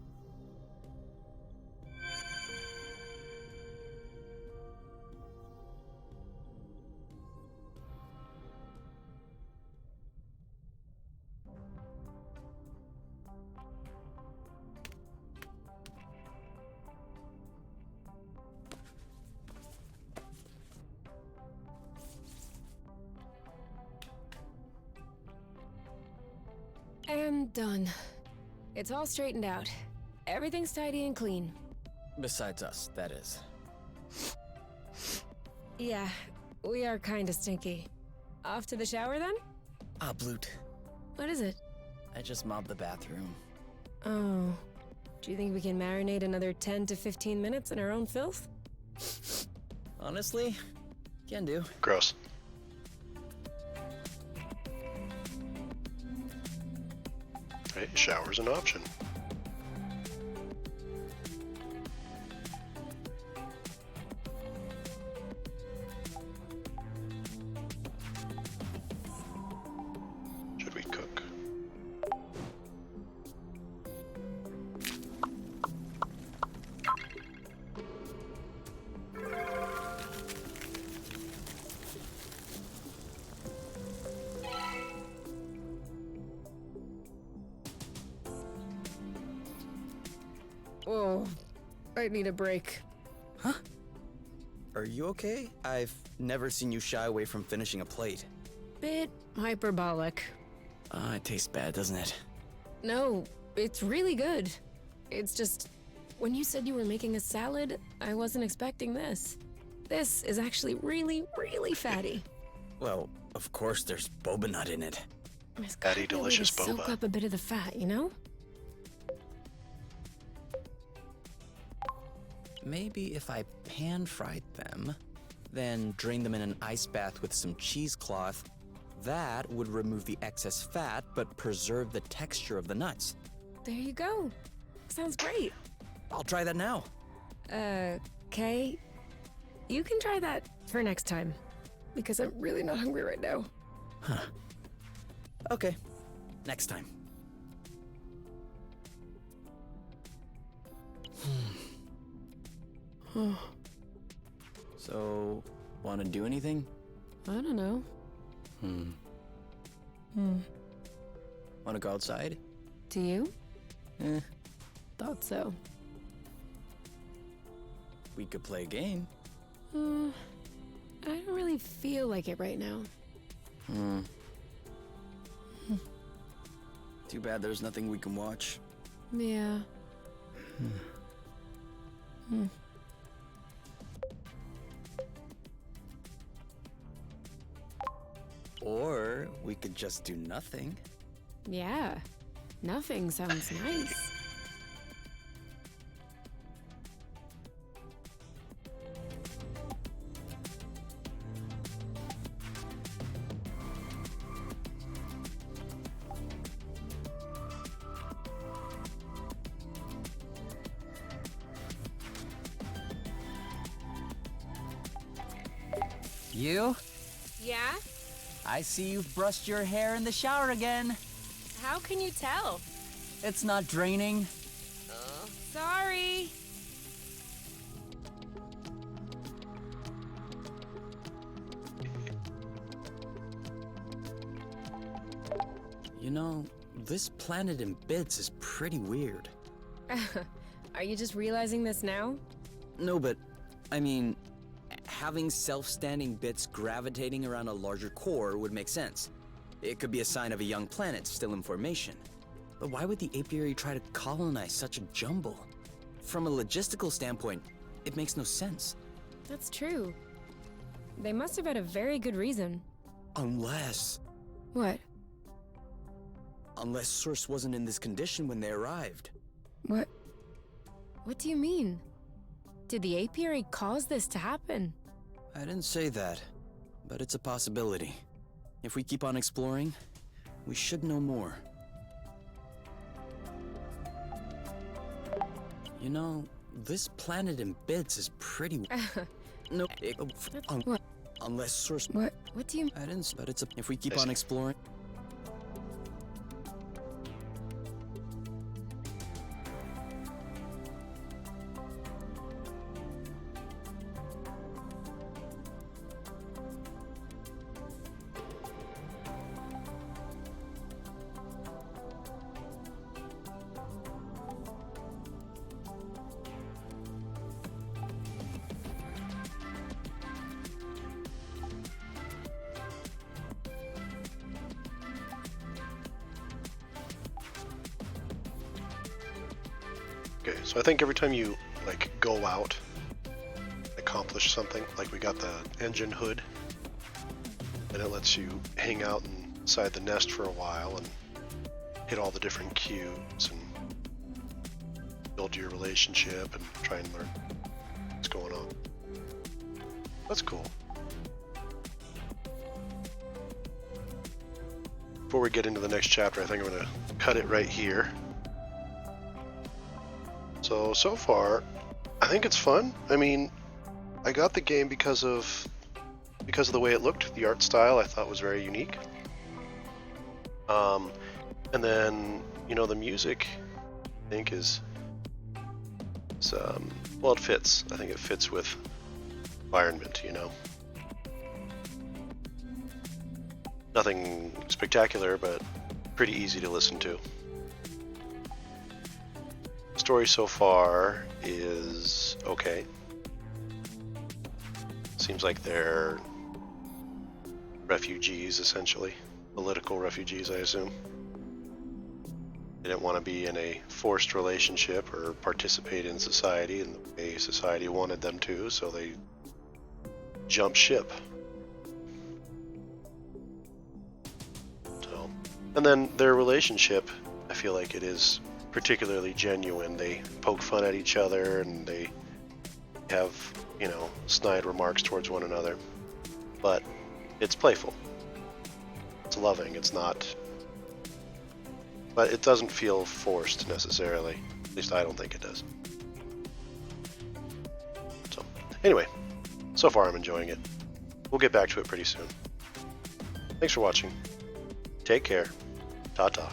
And done. It's all straightened out. Everything's tidy and clean. Besides us, that is. Yeah, we are kinda stinky. Off to the shower then? Ah, Bloot. What is it? I just mobbed the bathroom. Oh. Do you think we can marinate another 10 to 15 minutes in our own filth? Honestly, can do. Gross. Hey, shower's an option. Should we cook? Oh, I need a break. Are you okay? I've never seen you shy away from finishing a plate. Bit hyperbolic. It tastes bad, doesn't it? No, it's really good. It's just, when you said you were making a salad, I wasn't expecting this. This is actually really, really fatty. Well, of course there's boba nut in it. It's Fatty, gotta be a way to delicious soak boba. up a bit of the fat, you know? Maybe if I pan-fried them, then drain them in an ice bath with some cheesecloth, that would remove the excess fat but preserve the texture of the nuts. There you go. Sounds great. I'll try that now. Kay, you can try that for next time. Because I'm really not hungry right now. Okay, next time. So, want to do anything? I don't know. Want to go outside? Do you? Eh, Thought so. we could play a game. I don't really feel like it right now. Too bad there's nothing we can watch. Yeah. Or we could just do nothing. Yeah. Nothing sounds nice. You? Yeah? I see you've brushed your hair in the shower again. How can you tell? It's not draining. Sorry. You know, this planet in bits is pretty weird. Are you just realizing this now? No, but, I mean, having self-standing bits gravitating around a larger core would make sense. It could be a sign of a young planet still in formation. But why would the apiary try to colonize such a jumble? From a logistical standpoint, it makes no sense. That's true. They must have had a very good reason. Unless What? Source wasn't in this condition when they arrived. What? What do you mean? Did the apiary cause this to happen? I didn't say that, but it's a possibility. If we keep on exploring, we should know more. You know, this planet in bits is pretty... No, What? unless Source... What? What do you... I didn't... But it's a... If we keep I on see. exploring... Okay, so I think every time you like go out, accomplish something, like we got the engine hood, and it lets you hang out inside the nest for a while and hit all the different cubes and build your relationship and try and learn what's going on. That's cool. Before we get into the next chapter, I think I'm going to cut it right here. So far, I think it's fun. I mean, I got the game because of the way it looked. The art style I thought was very unique. And then, you know, the music I think is well, it fits. I think it fits with environment, you know. Nothing spectacular, but pretty easy to listen to. story so far is okay. Seems like they're refugees, essentially. Political refugees, I assume. They didn't want to be in a forced relationship or participate in society in the way society wanted them to, so they jumped ship. So, and then their relationship, I feel like it is particularly genuine. They poke fun at each other and they have, you know, snide remarks towards one another. But it's playful. It's loving. It's not... But it doesn't feel forced necessarily. At least I don't think it does. So, anyway, so far I'm enjoying it. We'll get back to it pretty soon. Thanks for watching. Take care. Ta-ta.